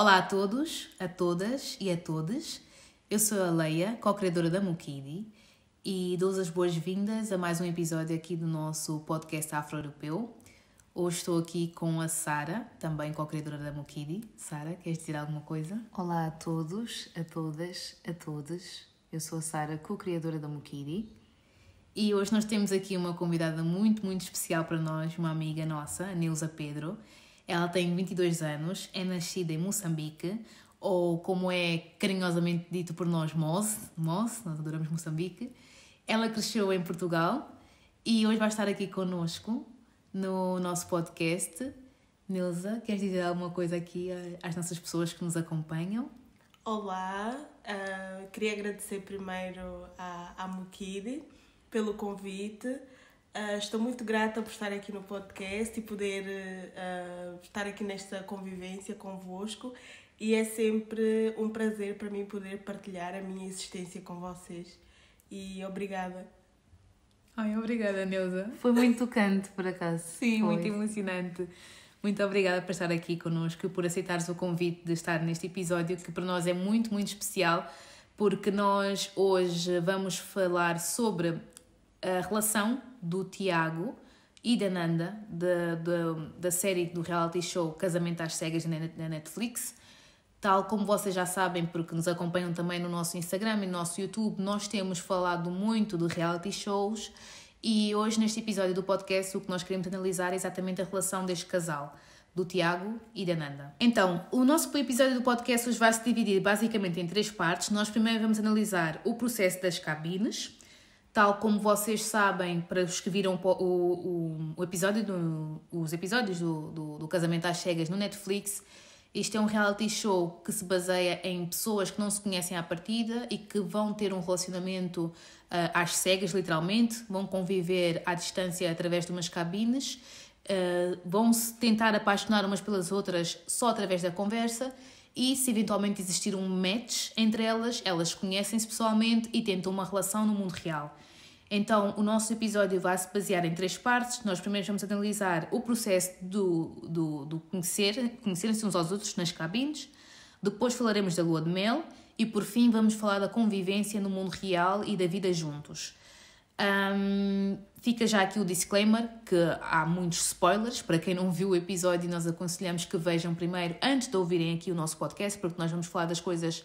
Olá a todos, a todas e a todes. Eu sou a Leia, co-criadora da Mukidi, e dou-vos as boas-vindas a mais um episódio aqui do nosso podcast Afro-Europeu. Hoje estou aqui com a Sara, também co-criadora da Mukidi. Sara, queres dizer alguma coisa? Olá a todos, a todas, a todos. Eu sou a Sara, co-criadora da Mukidi. E hoje nós temos aqui uma convidada muito especial para nós, uma amiga nossa, a Neuza Pedro. Ela tem 22 anos, é nascida em Moçambique, ou como é carinhosamente dito por nós, Mos, nós adoramos Moçambique. Ela cresceu em Portugal e hoje vai estar aqui connosco no nosso podcast. Neuza, queres dizer alguma coisa aqui às nossas pessoas que nos acompanham? Olá, queria agradecer primeiro à Mukidi pelo convite. Estou muito grata por estar aqui no podcast e poder estar aqui nesta convivência convosco, e é sempre um prazer para mim poder partilhar a minha existência com vocês. E obrigada. Ai, obrigada, Neuza. Foi muito tocante, por acaso. Sim, Foi. muito emocionante. Muito obrigada por estar aqui connosco e por aceitares o convite de estar neste episódio, que para nós é muito especial, porque nós hoje vamos falar sobre a relação do Tiago e da Nanda, da série do reality show Casamento às Cegas na Netflix. Tal como vocês já sabem, porque nos acompanham também no nosso Instagram e no nosso YouTube, nós temos falado muito de reality shows, e hoje neste episódio do podcast o que nós queremos analisar é exatamente a relação deste casal, do Tiago e da Nanda. Então, o nosso episódio do podcast hoje vai se dividir basicamente em 3 partes. Nós primeiro vamos analisar o processo das cabines. Tal como vocês sabem, para os que viram os episódios do Casamento às Cegas no Netflix, isto é um reality show que se baseia em pessoas que não se conhecem à partida e que vão ter um relacionamento às cegas, literalmente, vão conviver à distância através de umas cabines, vão se tentar apaixonar umas pelas outras só através da conversa, e se eventualmente existir um match entre elas, elas conhecem-se pessoalmente e tentam uma relação no mundo real. Então, o nosso episódio vai se basear em 3 partes. Nós primeiro vamos analisar o processo do conhecerem-se uns aos outros nas cabines. Depois falaremos da lua de mel. E, por fim, vamos falar da convivência no mundo real e da vida juntos. Fica já aqui o disclaimer que há muitos spoilers. Para quem não viu o episódio, nós aconselhamos que vejam primeiro antes de ouvirem aqui o nosso podcast, porque nós vamos falar das coisas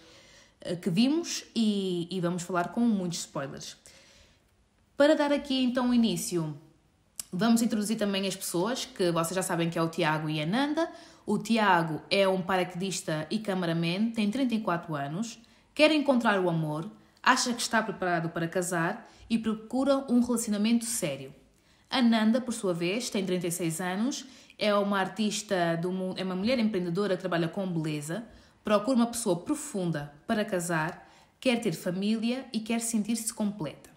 que vimos e vamos falar com muitos spoilers. Para dar aqui então o início, vamos introduzir também as pessoas, que vocês já sabem que é o Tiago e a Nanda. O Tiago é um paraquedista e cameraman, tem 34 anos, quer encontrar o amor, acha que está preparado para casar e procura um relacionamento sério. A Nanda, por sua vez, tem 36 anos, é uma artista do mundo, é uma mulher empreendedora que trabalha com beleza, procura uma pessoa profunda para casar, quer ter família e quer sentir-se completa.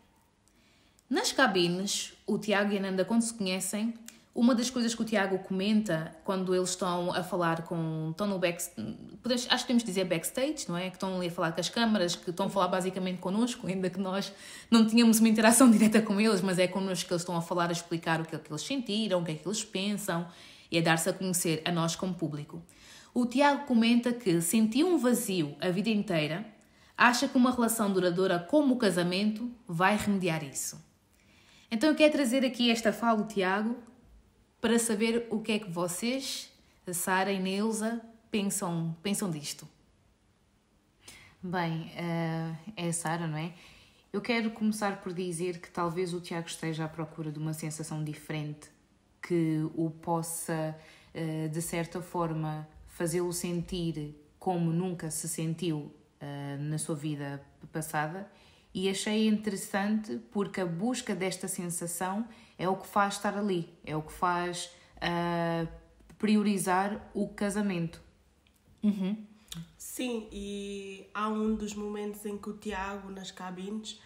Nas cabines, o Tiago e a Nanda, quando se conhecem, uma das coisas que o Tiago comenta quando eles estão a falar estão no acho que podemos dizer backstage, não é? Que estão ali a falar com as câmaras, que estão a falar basicamente connosco, ainda que nós não tínhamos uma interação direta com eles, mas é connosco que eles estão a falar, a explicar o que é que eles sentiram, o que é que eles pensam, e a dar-se a conhecer a nós como público. O Tiago comenta que sentiu um vazio a vida inteira, acha que uma relação duradoura como o casamento vai remediar isso. Então eu quero trazer aqui esta fala do Tiago para saber o que é que vocês, a Sara e a Neuza, pensam disto. Bem, é a Sara, não é? Eu quero começar por dizer que talvez o Tiago esteja à procura de uma sensação diferente que o possa, de certa forma, fazê-lo sentir como nunca se sentiu na sua vida passada. E achei interessante porque a busca desta sensação é o que faz estar ali, é o que faz priorizar o casamento. Uhum. Sim, e há um dos momentos em que o Tiago, nas cabines,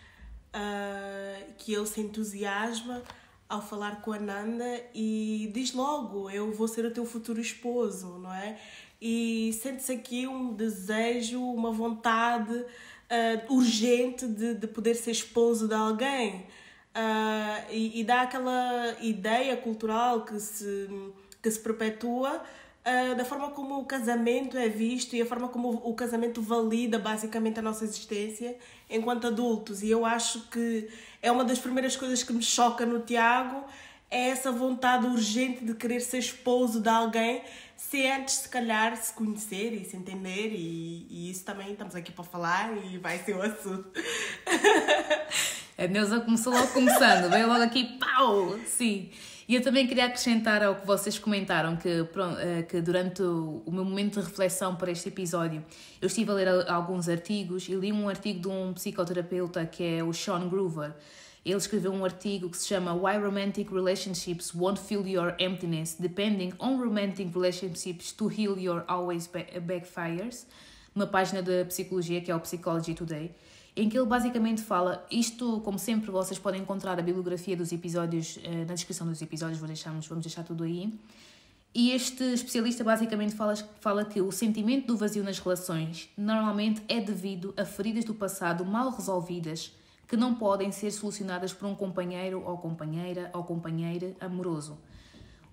que ele se entusiasma ao falar com a Nanda e diz logo: eu vou ser o teu futuro esposo, não é? E sente-se aqui um desejo, uma vontade urgente de poder ser esposo de alguém. E dá aquela ideia cultural que se perpetua da forma como o casamento é visto e a forma como o casamento valida basicamente a nossa existência enquanto adultos. E eu acho que é uma das primeiras coisas que me choca no Tiago, é essa vontade urgente de querer ser esposo de alguém sem antes, se calhar, se conhecer e se entender. E isso também estamos aqui para falar e vai ser o assunto. A Neuza começou logo veio logo aqui, pau! Sim. E eu também queria acrescentar ao que vocês comentaram, que durante o meu momento de reflexão para este episódio, eu estive a ler alguns artigos e li um artigo de um psicoterapeuta que é o Sean Groover. Ele escreveu um artigo que se chama Why Romantic Relationships Won't Fill Your Emptiness Depending on Romantic Relationships to Heal Your Always Backfires, uma página de psicologia que é o Psychology Today, em que ele basicamente fala, isto, como sempre, vocês podem encontrar a bibliografia dos episódios na descrição dos episódios, vamos deixar tudo aí. E este especialista basicamente fala que o sentimento do vazio nas relações normalmente é devido a feridas do passado mal resolvidas que não podem ser solucionadas por um companheiro ou companheira amoroso.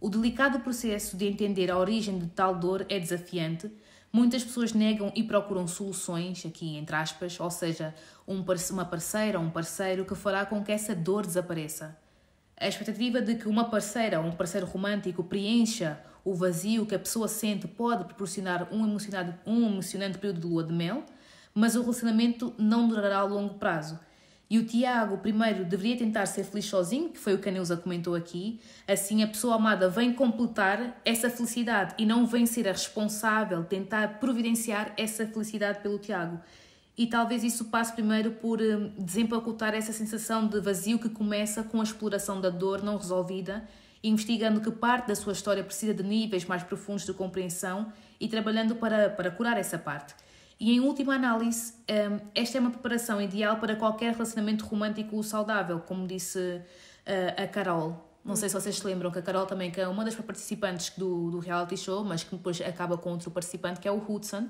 O delicado processo de entender a origem de tal dor é desafiante. Muitas pessoas negam e procuram soluções, aqui entre aspas, ou seja, uma parceira ou um parceiro que fará com que essa dor desapareça. A expectativa de que uma parceira ou um parceiro romântico preencha o vazio que a pessoa sente pode proporcionar um emocionante período de lua de mel, mas o relacionamento não durará a longo prazo. E o Tiago, primeiro, deveria tentar ser feliz sozinho, que foi o que a Neuza comentou aqui. Assim, a pessoa amada vem completar essa felicidade e não vem ser a responsável, tentar providenciar essa felicidade pelo Tiago. E talvez isso passe primeiro por desempacotar essa sensação de vazio que começa com a exploração da dor não resolvida, investigando que parte da sua história precisa de níveis mais profundos de compreensão e trabalhando para curar essa parte. E em última análise, esta é uma preparação ideal para qualquer relacionamento romântico saudável, como disse a Carol. Não sei se vocês se lembram que a Carol também que é uma das participantes do reality show, mas que depois acaba com outro participante, que é o Hudson.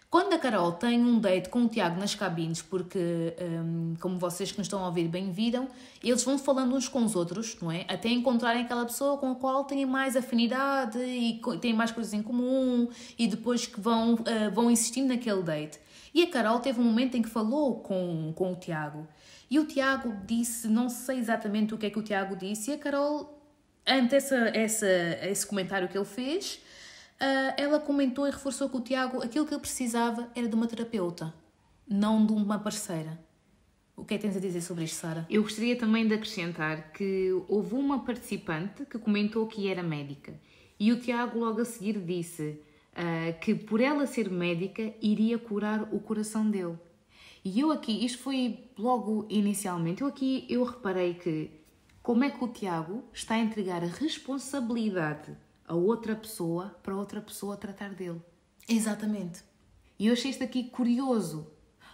Quando a Carol tem um date com o Tiago nas cabines, porque, como vocês que nos estão a ouvir bem viram, eles vão falando uns com os outros, não é? Até encontrarem aquela pessoa com a qual têm mais afinidade e têm mais coisas em comum e depois que vão insistindo naquele date. E a Carol teve um momento em que falou com o Tiago. E o Tiago disse, não sei exatamente o que é que o Tiago disse, e a Carol, ante esse comentário que ele fez, ela comentou e reforçou que o Tiago, aquilo que ele precisava era de uma terapeuta, não de uma parceira. O que é que tens a dizer sobre isto, Sara? Eu gostaria também de acrescentar que houve uma participante que comentou que era médica e o Tiago logo a seguir disse que por ela ser médica iria curar o coração dele. E eu aqui, isto foi logo inicialmente, eu reparei que como é que o Tiago está a entregar a responsabilidade a outra pessoa para outra pessoa tratar dele. Exatamente. E eu achei isto aqui curioso,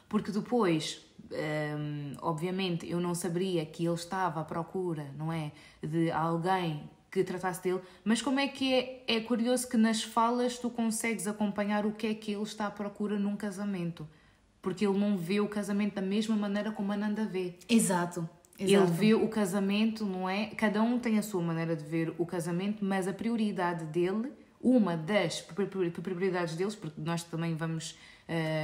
porque depois, obviamente, eu não saberia que ele estava à procura, não é, de alguém que tratasse dele, mas como é que é curioso que nas falas tu consegues acompanhar o que é que ele está à procura num casamento, porque ele não vê o casamento da mesma maneira como a Nanda vê. Exato. Ele vê o casamento, não é? Cada um tem a sua maneira de ver o casamento, mas a prioridade dele, uma das prioridades deles, porque nós também vamos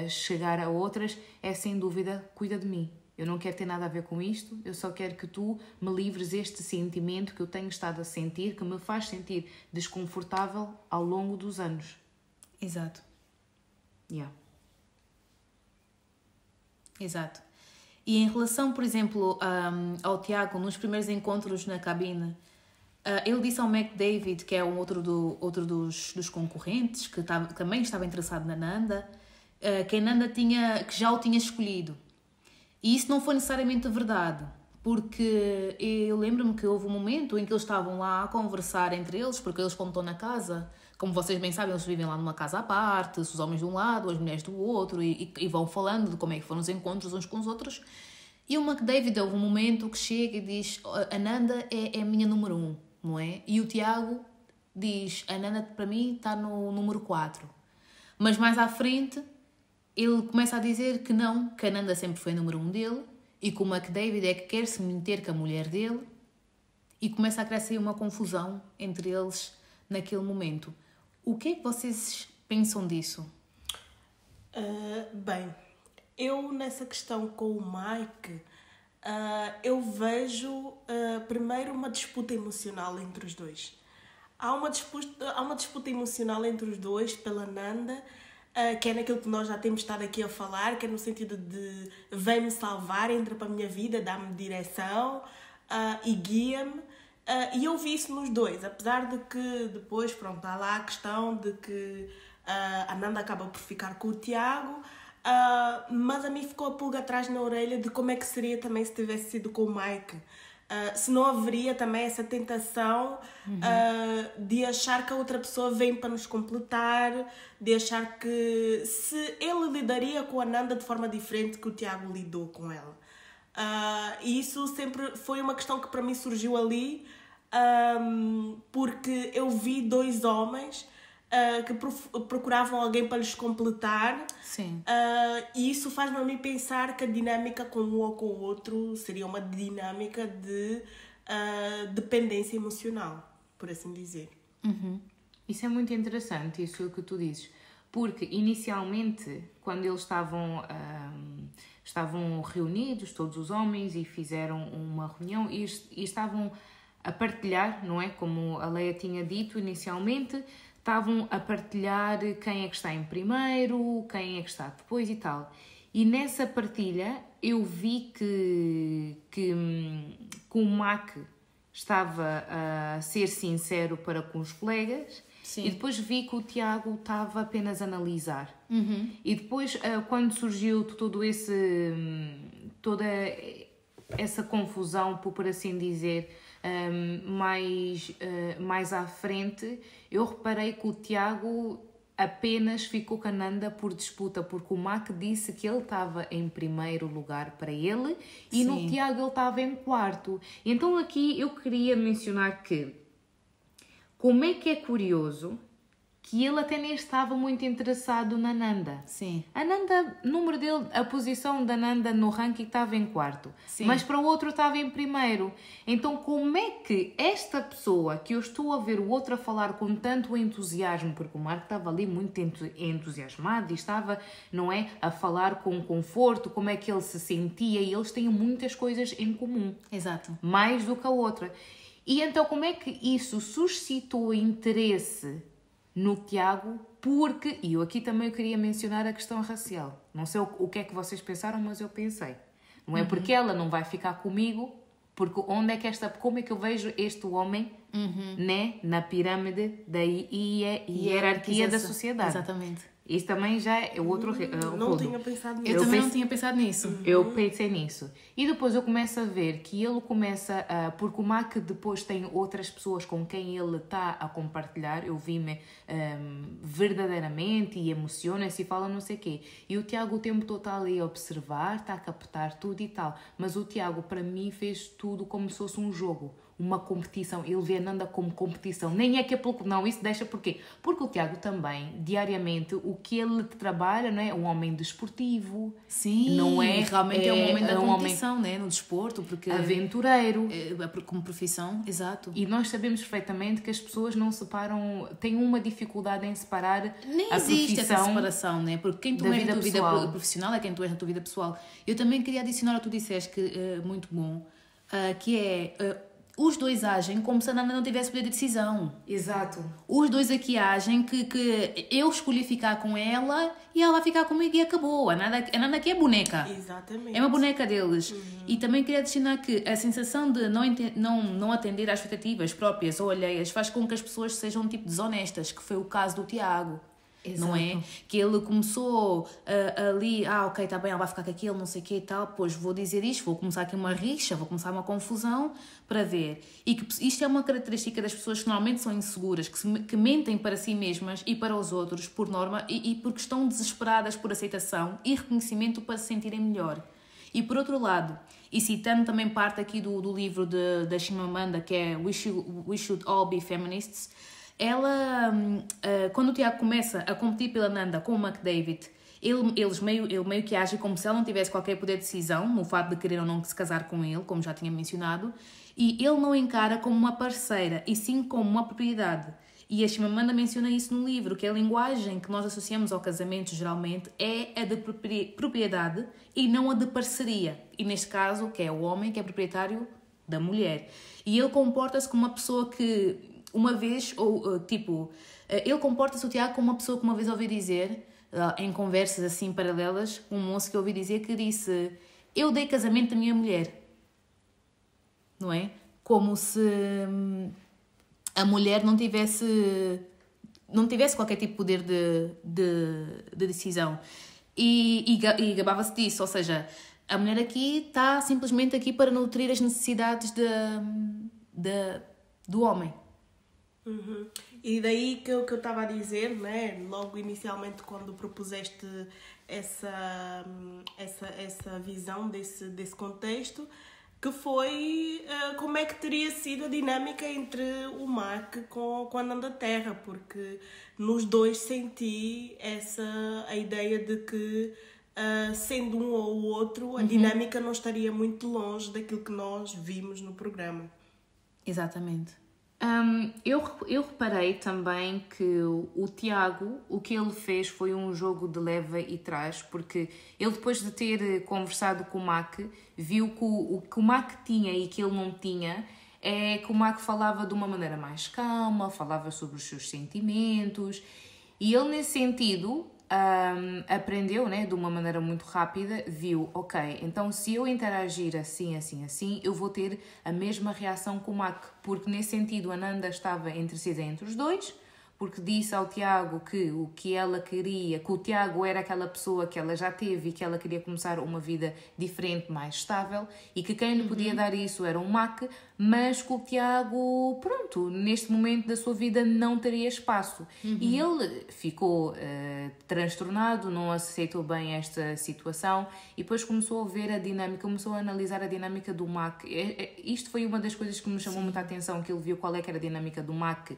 chegar a outras, é sem dúvida, cuida de mim. Eu não quero ter nada a ver com isto, eu só quero que tu me livres este sentimento que eu tenho estado a sentir, que me faz sentir desconfortável ao longo dos anos. Exato. Yeah. Exato. E em relação, por exemplo, ao Tiago, nos primeiros encontros na cabine, ele disse ao McDavid, que é outro dos concorrentes, que também estava interessado na Nanda, que a Nanda que já o tinha escolhido. E isso não foi necessariamente verdade, porque eu lembro-me que houve um momento em que eles estavam lá a conversar entre eles, porque eles, como estão na casa, como vocês bem sabem, eles vivem lá numa casa à parte, os homens de um lado, as mulheres do outro, e vão falando de como é que foram os encontros uns com os outros. E o McDavid houve um momento que chega e diz: a Nanda é a minha número 1, não é? E o Tiago diz: a Nanda para mim está no número 4. Mas mais à frente ele começa a dizer que não, que a Nanda sempre foi a número 1 dele e que o McDavid é que quer se meter com a mulher dele, e começa a crescer uma confusão entre eles naquele momento. O que é que vocês pensam disso? Bem, eu nessa questão com o Mike, eu vejo primeiro uma disputa emocional entre os dois. Há uma disputa emocional entre os dois pela Nanda, que é naquilo que nós já temos estado aqui a falar, que é no sentido de vem-me salvar, entra para a minha vida, dá-me direção e guia-me. E eu vi isso nos dois, apesar de que depois, pronto, há lá a questão de que a Nanda acaba por ficar com o Tiago, mas a mim ficou a pulga atrás na orelha de como é que seria também se tivesse sido com o Mike. Se não haveria também essa tentação de achar que a outra pessoa vem para nos completar, de achar que se ele lidaria com a Nanda de forma diferente que o Tiago lidou com ela. E isso sempre foi uma questão que para mim surgiu ali, porque eu vi dois homens que procuravam alguém para lhes completar. Sim. E isso faz-me a mim pensar que a dinâmica com um ou com o outro seria uma dinâmica de dependência emocional, por assim dizer. Isso é muito interessante, isso que tu dizes, porque inicialmente, quando eles estavam reunidos, todos os homens, e fizeram uma reunião e estavam a partilhar, não é? Como a Leia tinha dito inicialmente, estavam a partilhar quem é que está em primeiro, quem é que está depois e tal. E nessa partilha eu vi que o Mac estava a ser sincero para com os colegas. Sim. E depois vi que o Tiago estava apenas a analisar. E depois, quando surgiu toda essa confusão, por assim dizer, mais à frente, eu reparei que o Tiago apenas ficou com a Nanda por disputa, porque o Mac disse que ele estava em primeiro lugar para ele e Sim. no Tiago ele estava em quarto. Então aqui eu queria mencionar que como é que é curioso que ele até nem estava muito interessado na Nanda. Sim. A Nanda, número dele, a posição da Nanda no ranking estava em quarto. Sim. Mas para o outro estava em primeiro. Então como é que esta pessoa, que eu estou a ver o outro a falar com tanto entusiasmo, porque o Marco estava ali muito entusiasmado e estava, não é, a falar com conforto, como é que ele se sentia, e eles têm muitas coisas em comum. Exato. Mais do que a outra. E então como é que isso suscitou interesse no Tiago? Porque, e eu aqui também queria mencionar a questão racial. Não sei o que é que vocês pensaram, mas eu pensei. Não é porque ela não vai ficar comigo, porque como é que eu vejo este homem, né, na pirâmide da hierarquia da sociedade. Exatamente. Isso também já é outro... Não tinha pensado nisso. Eu também não tinha pensado nisso. Eu pensei nisso. E depois eu começo a ver que ele começa a... Porque o Mac depois tem outras pessoas com quem ele está a compartilhar. Eu vi-me verdadeiramente e emociona-se e fala não sei o quê. E o Tiago o tempo todo está ali a observar, está a captar tudo e tal. Mas o Tiago, para mim, fez tudo como se fosse um jogo. Uma competição, ele vê a Nanda como competição, nem é que é pouco, não, isso deixa porquê? Porque o Tiago também, diariamente, o que ele trabalha, não é? Um homem desportivo. Sim, não é? Realmente é um homem da competição, né? No desporto, porque... Aventureiro. Como profissão, exato. E nós sabemos perfeitamente que as pessoas não separam, têm uma dificuldade em separar nem a existe profissão essa separação, né? Porque quem tu és na tua vida profissional é quem tu és na tua vida pessoal. Eu também queria adicionar ao que tu disseste, que muito bom, que é... os dois agem como se a Nanda não tivesse poder de decisão. Exato. Os dois aqui agem que eu escolhi ficar com ela e ela vai ficar comigo e acabou. A Nanda aqui é boneca. Exatamente. É uma boneca deles. E também queria adicionar que a sensação de não atender às expectativas próprias ou alheias faz com que as pessoas sejam tipo desonestas, que foi o caso do Tiago. Exato. Não é? Que ele começou ali, ok, está bem, ela vai ficar com aquilo, não sei o que e tal, pois vou dizer isto, vou começar aqui uma rixa, vou começar uma confusão para ver. E que isto é uma característica das pessoas que normalmente são inseguras, que mentem para si mesmas e para os outros, por norma, e porque estão desesperadas por aceitação e reconhecimento para se sentirem melhor. E por outro lado, e citando também parte aqui do livro da Chimamanda, que é We Should All Be Feminists, ela, quando o Tiago começa a competir pela Nanda com o McDavid, ele meio que age como se ela não tivesse qualquer poder de decisão no fato de querer ou não se casar com ele, como já tinha mencionado, e ele não encara como uma parceira, e sim como uma propriedade. E a Chimamanda menciona isso no livro, que a linguagem que nós associamos ao casamento, geralmente, é a de propriedade e não a de parceria. E neste caso, que é o homem que é proprietário da mulher. E ele comporta-se como uma pessoa que, uma vez, ele comporta-se, o Tiago, como uma pessoa que uma vez ouvi dizer, em conversas assim paralelas, um moço que eu ouvi dizer que disse: eu dei casamento à minha mulher. Não é? Como se a mulher não tivesse qualquer tipo de poder de decisão. E gabava-se disso, ou seja, a mulher aqui está simplesmente aqui para nutrir as necessidades do homem. Uhum. E daí que eu estava a dizer, né? Logo inicialmente quando propuseste essa visão desse contexto, que foi como é que teria sido a dinâmica entre o Mac com a Nanda Terra, porque nos dois senti a ideia de que sendo um ou o outro, a dinâmica não estaria muito longe daquilo que nós vimos no programa. Exatamente. Eu reparei também que o Tiago, o que ele fez foi um jogo de leva e trás, porque ele, depois de ter conversado com o Mac, viu que o que o Mac tinha e que ele não tinha, é que o Mac falava de uma maneira mais calma, falava sobre os seus sentimentos, e ele, nesse sentido, aprendeu, né, de uma maneira muito rápida, viu, ok, então se eu interagir assim, eu vou ter a mesma reação com o Mac, porque nesse sentido a Nanda estava entretida entre os dois, porque disse ao Tiago que o que ela queria, que o Tiago era aquela pessoa que ela já teve e que ela queria começar uma vida diferente, mais estável, e que quem lhe podia dar isso era o Mac, mas que o Tiago, pronto, neste momento da sua vida não teria espaço. E ele ficou transtornado, não aceitou bem esta situação e depois começou a ver a dinâmica, começou a analisar a dinâmica do Mac. Isto foi uma das coisas que me chamou muita atenção, que ele viu qual é que era a dinâmica do Mac,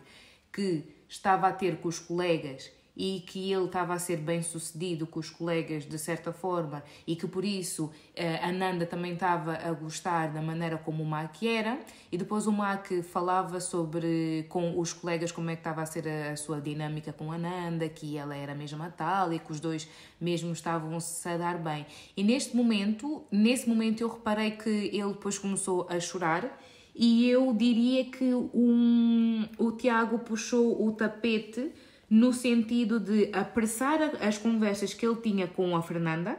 que estava a ter com os colegas e que ele estava a ser bem sucedido com os colegas de certa forma e que por isso a Nanda também estava a gostar da maneira como o Mac era, e depois o Mac falava sobre com os colegas como é que estava a ser a sua dinâmica com a Nanda, que ela era mesmo a tal e que os dois mesmo estavam-se a dar bem. E nesse momento eu reparei que ele depois começou a chorar. E eu diria que o Tiago puxou o tapete no sentido de apressar as conversas que ele tinha com a Fernanda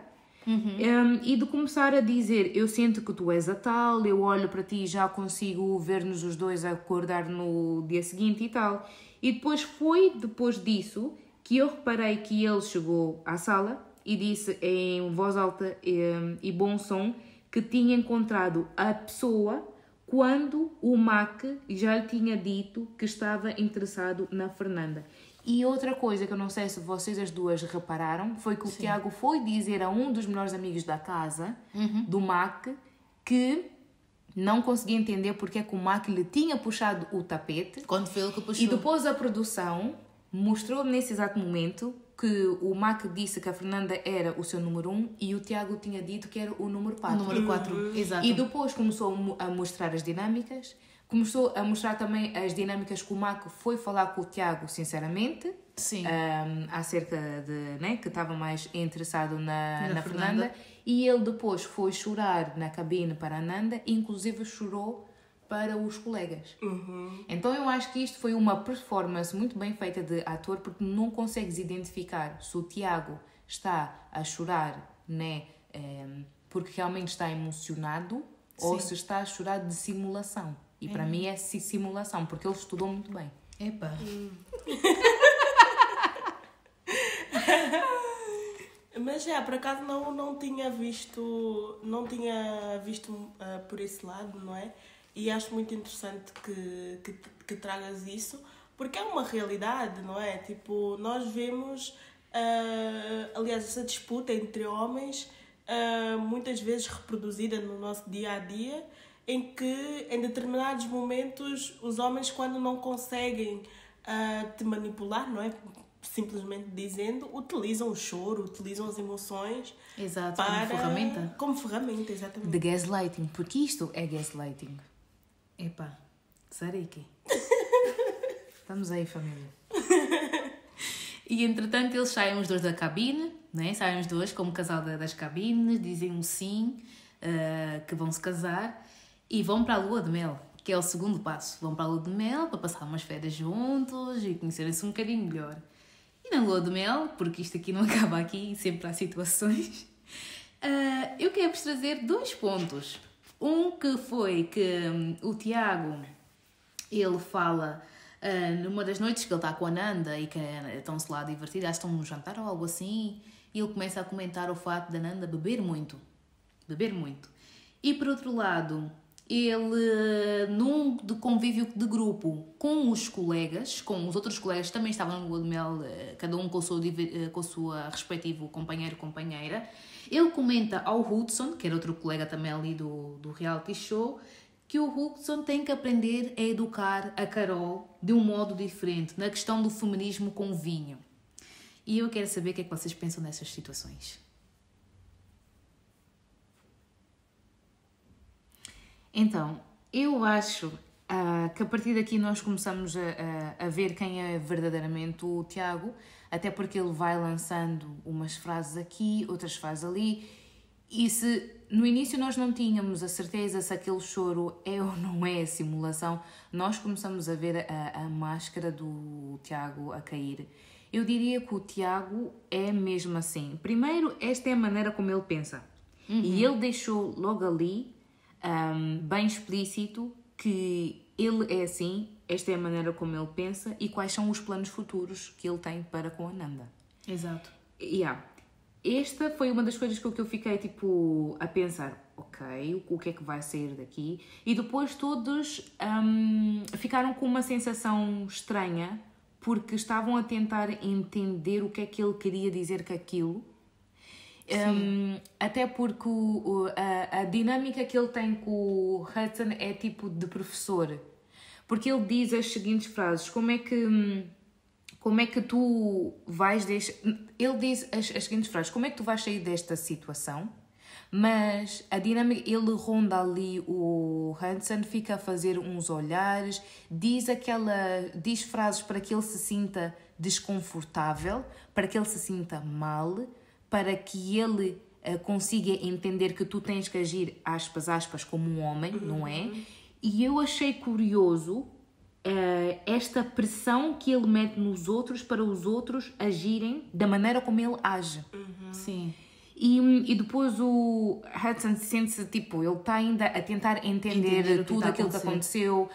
e de começar a dizer: eu sinto que tu és a tal, eu olho para ti e já consigo ver-nos os dois a acordar no dia seguinte e tal. E depois foi depois disso que eu reparei que ele chegou à sala e disse em voz alta e bom som que tinha encontrado a pessoa quando o Mac já lhe tinha dito que estava interessado na Fernanda. E outra coisa que eu não sei se vocês as duas repararam, foi que o Tiago foi dizer a um dos melhores amigos da casa, do Mac, que não conseguia entender porque é que o Mac lhe tinha puxado o tapete. Quando foi ele que puxou. E depois a produção mostrou nesse exato momento que o Mac disse que a Fernanda era o seu número 1 e o Tiago tinha dito que era o número 4. O número 4, exato. E depois começou a mostrar as dinâmicas, começou a mostrar também as dinâmicas que o Mac foi falar com o Tiago sinceramente. Sim. Acerca de, né, que estava mais interessado na Fernanda. E ele depois foi chorar na cabine para a Nanda, inclusive chorou para os colegas. Então eu acho que isto foi uma performance muito bem feita de ator, porque não consegues identificar se o Tiago está a chorar, né, porque realmente está emocionado, ou se está a chorar de simulação. E para mim é simulação, porque ele estudou muito bem. Epa. Mas por acaso não tinha visto por esse lado, não é? E acho muito interessante que tragas isso, porque é uma realidade, não é? Tipo, nós vemos, aliás, essa disputa entre homens, muitas vezes reproduzida no nosso dia-a-dia, em que, em determinados momentos, os homens, quando não conseguem te manipular, não é? Simplesmente dizendo, utilizam o choro, utilizam as emoções. Exato, como ferramenta. Como ferramenta, exatamente. De gaslighting, porque isto é gaslighting. Epá, será que? Estamos aí, família. E entretanto eles saem os dois da cabine, né? Saem os dois como casal das cabines, dizem um sim, que vão se casar e vão para a lua de mel, que é o segundo passo. Vão para a lua de mel para passar umas férias juntos e conhecerem-se um bocadinho melhor. E na lua de mel, porque isto aqui não acaba aqui, sempre há situações, eu quero-vos trazer 2 pontos. Um que foi que o Tiago, ele fala numa das noites que ele está com a Nanda e que estão-se lá a divertir, acho que estão num jantar ou algo assim, e ele começa a comentar o facto da Nanda beber muito. Beber muito. E por outro lado, ele, num de convívio de grupo com os colegas, com os outros colegas que também estavam no lua de mel, cada um com o sua respectivo companheiro ou companheira, ele comenta ao Hudson, que era outro colega também ali do reality show, que o Hudson tem que aprender a educar a Carol de um modo diferente, na questão do feminismo com o vinho. E eu quero saber o que é que vocês pensam nessas situações. Então, eu acho que a partir daqui nós começamos a ver quem é verdadeiramente o Tiago, até porque ele vai lançando umas frases aqui, outras frases ali, e se no início nós não tínhamos a certeza se aquele choro é ou não é simulação, nós começamos a ver a máscara do Tiago a cair. Eu diria que o Tiago é mesmo assim. Primeiro, esta é a maneira como ele pensa. E ele deixou logo ali, bem explícito, que ele é assim, esta é a maneira como ele pensa e quais são os planos futuros que ele tem para com a Nanda. Exato. Esta foi uma das coisas que eu fiquei tipo a pensar, ok, o que é que vai sair daqui? E depois todos ficaram com uma sensação estranha porque estavam a tentar entender o que é que ele queria dizer com aquilo. Até porque a dinâmica que ele tem com o Hudson é tipo de professor, porque ele diz as seguintes frases: como é que tu vais ele diz as seguintes frases: como é que tu vais sair desta situação? Mas a dinâmica, ele ronda ali o Hudson, fica a fazer uns olhares, diz frases para que ele se sinta desconfortável, para que ele se sinta mal, para que ele consiga entender que tu tens que agir, aspas, aspas, como um homem, não é? E eu achei curioso esta pressão que ele mete nos outros para os outros agirem da maneira como ele age. Sim. E depois o Hudson sente-se, tipo, ele está ainda a tentar entender tudo aquilo que aconteceu,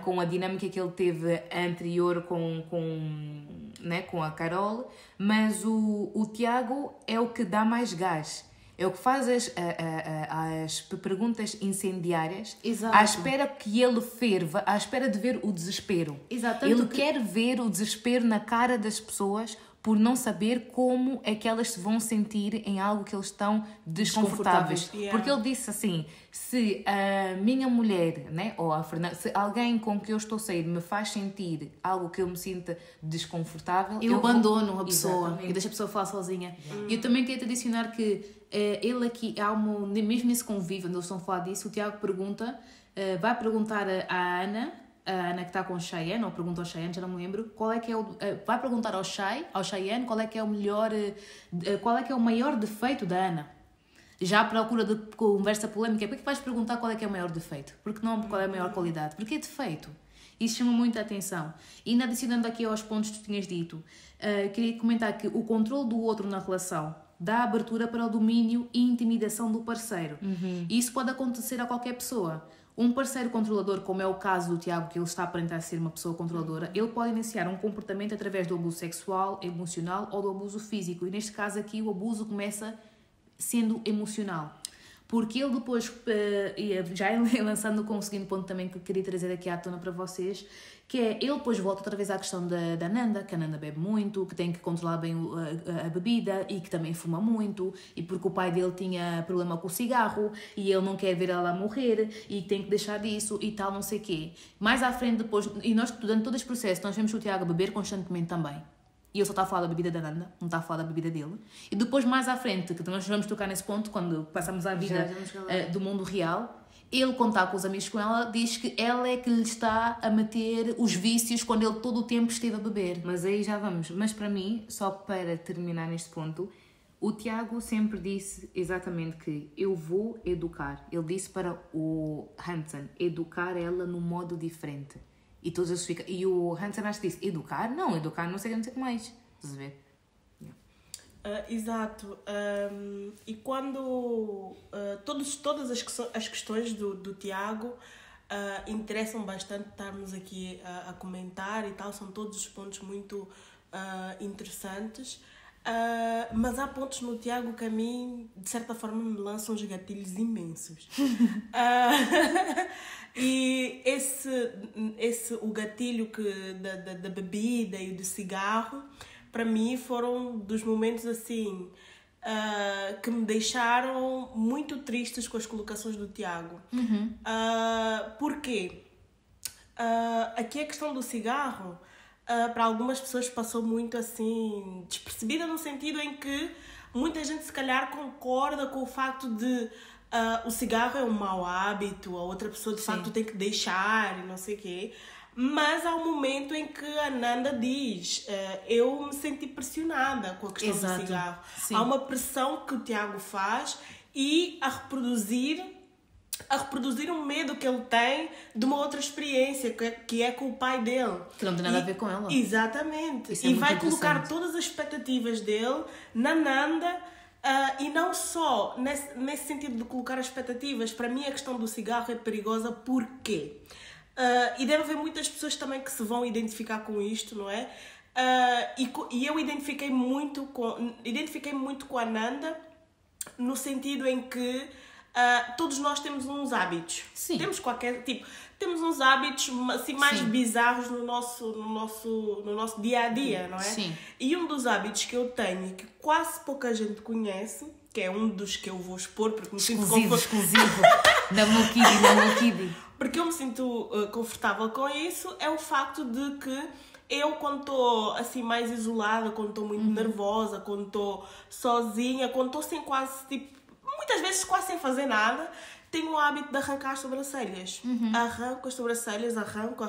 com a dinâmica que ele teve anterior com a Carol, mas o Tiago é o que dá mais gás. É o que faz as perguntas incendiárias. Exato. À espera que ele ferva, à espera de ver o desespero. Exato. Ele quer ver o desespero na cara das pessoas por não saber como é que elas se vão sentir em algo que eles estão desconfortáveis. Porque ele disse assim, se a minha mulher, né, ou a Fernanda, se alguém com que eu estou a sair me faz sentir algo que eu me sinta desconfortável... Eu abandono a pessoa. Exatamente. E deixo a pessoa falar sozinha. E eu também queria te adicionar que ele aqui, mesmo nesse convívio onde eles estão a falar disso, o Tiago pergunta, vai perguntar à Ana... A Ana que está com o Cheyenne, ou pergunta ao Cheyenne, já não me lembro, qual é que é vai perguntar ao Cheyenne qual é que é qual é que é o maior defeito da Ana. Já à procura de conversa polémica, por que vais perguntar qual é que é o maior defeito? Porque não qual é a maior qualidade? Porque é defeito. Isso chama muita atenção. E ainda adicionando aqui aos pontos que tu tinhas dito, queria comentar que o controle do outro na relação dá abertura para o domínio e intimidação do parceiro. E isso pode acontecer a qualquer pessoa. Um parceiro controlador, como é o caso do Tiago, que ele está a aparentar ser uma pessoa controladora, ele pode iniciar um comportamento através do abuso sexual, emocional ou do abuso físico. E neste caso aqui o abuso começa sendo emocional. Porque ele depois, já lançando com o seguinte ponto também que eu queria trazer aqui à tona para vocês, que é, ele depois volta outra vez à questão da Nanda, que a Nanda bebe muito, que tem que controlar bem a bebida e que também fuma muito, e porque o pai dele tinha problema com o cigarro e ele não quer ver ela morrer e tem que deixar disso e tal, não sei o quê. Mais à frente depois, e nós durante todo este processo, nós vemos o Tiago beber constantemente também. E ele só está a falar da bebida da Nanda, não está a falar da bebida dele. E depois, mais à frente, que nós vamos tocar nesse ponto, quando passamos à vida do mundo real, Ele, quando está com os amigos com ela, diz que ela é que lhe está a meter os vícios quando ele todo o tempo esteve a beber. Mas aí já vamos. Mas para mim, só para terminar neste ponto, o Tiago sempre disse exatamente que eu vou educar. Ele disse para o Hansen educar ela num modo diferente. E todos eles ficam... E o Hansen acho que disse, educar? Não sei o que mais. Estás a ver? Exato. E quando todas as questões do Tiago interessam bastante estarmos aqui a comentar e tal, são todos os pontos muito interessantes, mas há pontos no Tiago que a mim, de certa forma, me lançam os gatilhos imensos. E o gatilho da bebida e do cigarro, para mim, foram dos momentos assim que me deixaram muito tristes com as colocações do Tiago. Porquê? Aqui a questão do cigarro, para algumas pessoas passou muito assim despercebida, no sentido em que muita gente se calhar concorda com o facto de o cigarro é um mau hábito, a outra pessoa de facto tem que deixar e não sei o quê. Mas há um momento em que a Nanda diz, eu me senti pressionada com a questão do cigarro. Sim. Há uma pressão que o Tiago faz e a reproduzir um medo que ele tem de uma outra experiência, que é com o pai dele. Que não tem nada a ver com ela. Exatamente. E vai colocar todas as expectativas dele na Nanda. E não só nesse sentido de colocar as expectativas. Para mim a questão do cigarro é perigosa. Porquê? E deve haver muitas pessoas também que se vão identificar com isto, não é? E eu identifiquei muito com a Nanda, no sentido em que todos nós temos uns hábitos. Sim. Temos qualquer tipo. Temos uns hábitos assim, mais bizarros no nosso dia a dia, não é? Sim. E um dos hábitos que eu tenho, que quase pouca gente conhece, que é um dos que eu vou expor, porque me sinto exclusivo. Da Mokidi. Porque eu me sinto confortável com isso, é o facto de que eu, quando estou assim mais isolada, quando estou muito nervosa, quando estou sozinha, quando estou sem quase, tipo, muitas vezes quase sem fazer nada, tenho o hábito de arrancar as sobrancelhas. Arranco as sobrancelhas, arranco.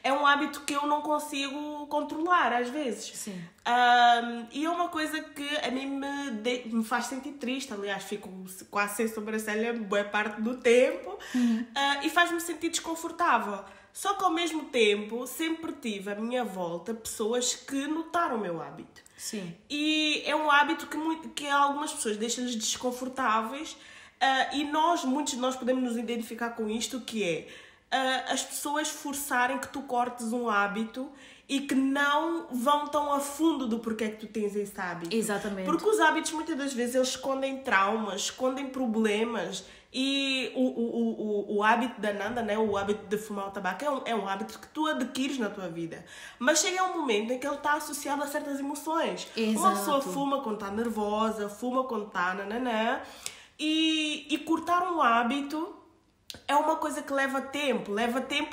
É um hábito que eu não consigo controlar, às vezes. Sim. E é uma coisa que a mim me faz sentir triste. Aliás, fico quase sem sobrancelha boa parte do tempo. E faz-me sentir desconfortável. Só que, ao mesmo tempo, sempre tive à minha volta pessoas que notaram o meu hábito. Sim. E é um hábito que algumas pessoas deixam-lhes desconfortáveis. E muitos de nós podemos nos identificar com isto, que é as pessoas forçarem que tu cortes um hábito e que não vão tão a fundo do porquê que tu tens esse hábito. Exatamente. Porque os hábitos, muitas das vezes, eles escondem traumas, escondem problemas. E o hábito da Nanda, né? O hábito de fumar o tabaco, é um hábito que tu adquires na tua vida. Mas chega um momento em que ele está associado a certas emoções. Exato. Uma pessoa fuma quando está nervosa, fuma quando está nananã. E cortar um hábito é uma coisa que leva tempo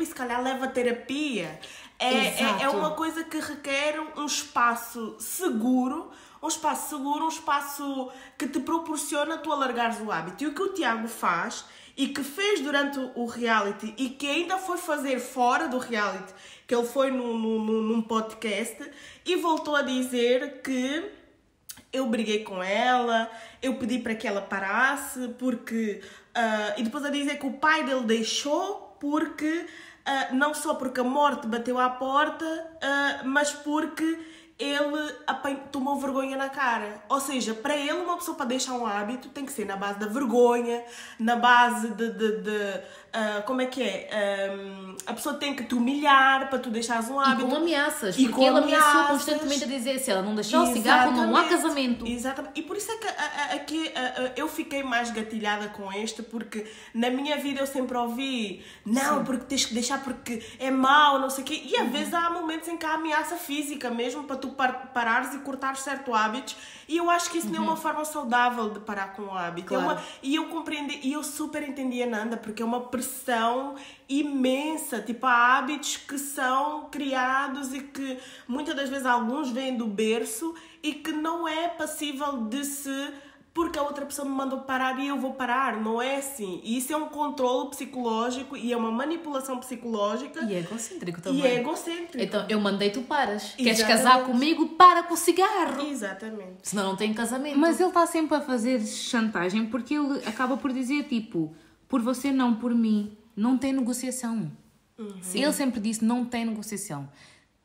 e se calhar leva terapia. É uma coisa que requer um espaço seguro, um espaço que te proporciona tu alargares o hábito. E o que o Tiago faz, e que fez durante o reality, e que ainda foi fazer fora do reality, que ele foi num podcast, e voltou a dizer que eu briguei com ela, eu pedi para que ela parasse, porque... e depois a dizer que o pai dele deixou porque... não só porque a morte bateu à porta, mas porque ele tomou vergonha na cara. Ou seja, para ele, uma pessoa para deixar um hábito tem que ser na base da vergonha, na base como é que é? A pessoa tem que te humilhar para tu deixares um hábito. E com ameaças, porque ele ameaçou constantemente a dizer, se ela não deixar o cigarro, não há casamento. Exatamente. E por isso é que aqui eu fiquei mais gatilhada com este, porque na minha vida eu sempre ouvi, não, porque tens que deixar porque é mau, não sei o quê. E às vezes há momentos em que há ameaça física mesmo para tu parares e cortares certos hábitos. E eu acho que isso não é uma forma saudável de parar com o hábito. Claro. E eu compreendi, e eu super entendi a Nanda, porque é uma pressão imensa. Tipo, há hábitos que são criados e que muitas das vezes alguns vêm do berço e que não é passível de se porque a outra pessoa me mandou parar e eu vou parar. Não é assim. E isso é um controle psicológico e é uma manipulação psicológica. E é egocêntrico também. E é egocêntrico. Então, eu mandei, tu paras. Queres Exatamente. casar comigo? Para com o cigarro. Exatamente. Senão não tem casamento. Mas ele está sempre a fazer chantagem porque ele acaba por dizer, tipo, por você não, por mim. Não tem negociação. Ele sempre disse, não tem negociação.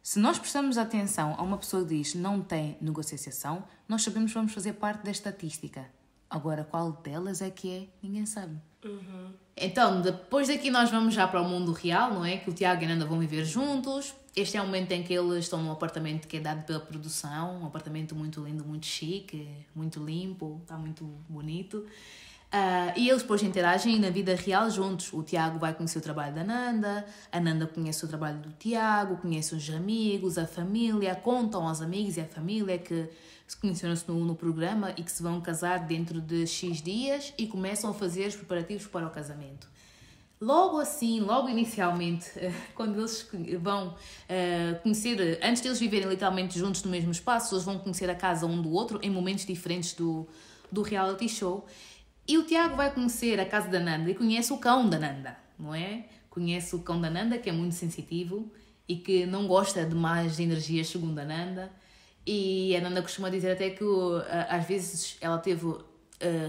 Se nós prestamos atenção a uma pessoa que diz não tem negociação, nós sabemos que vamos fazer parte da estatística. Agora, qual delas é que é? Ninguém sabe. Então, depois daqui nós vamos já para o mundo real, não é? Que o Tiago e a Nanda vão viver juntos. Este é o momento em que eles estão num apartamento que é dado pela produção. Um apartamento muito lindo, muito chique, muito limpo, está muito bonito. E eles depois interagem na vida real juntos. O Tiago vai conhecer o trabalho da Nanda, a Nanda conhece o trabalho do Tiago, conhece os amigos, a família, contam aos amigos e à família que se conheceram-se no programa e que se vão casar dentro de X dias e começam a fazer os preparativos para o casamento. Logo assim, logo inicialmente, quando eles vão conhecer, antes de eles viverem literalmente juntos no mesmo espaço, eles vão conhecer a casa um do outro em momentos diferentes do reality show. E o Tiago vai conhecer a casa da Nanda e conhece o cão da Nanda, não é? Conhece o cão da Nanda, que é muito sensitivo e que não gosta de más energias, segundo a Nanda. E a Nanda costuma dizer até que às vezes ela teve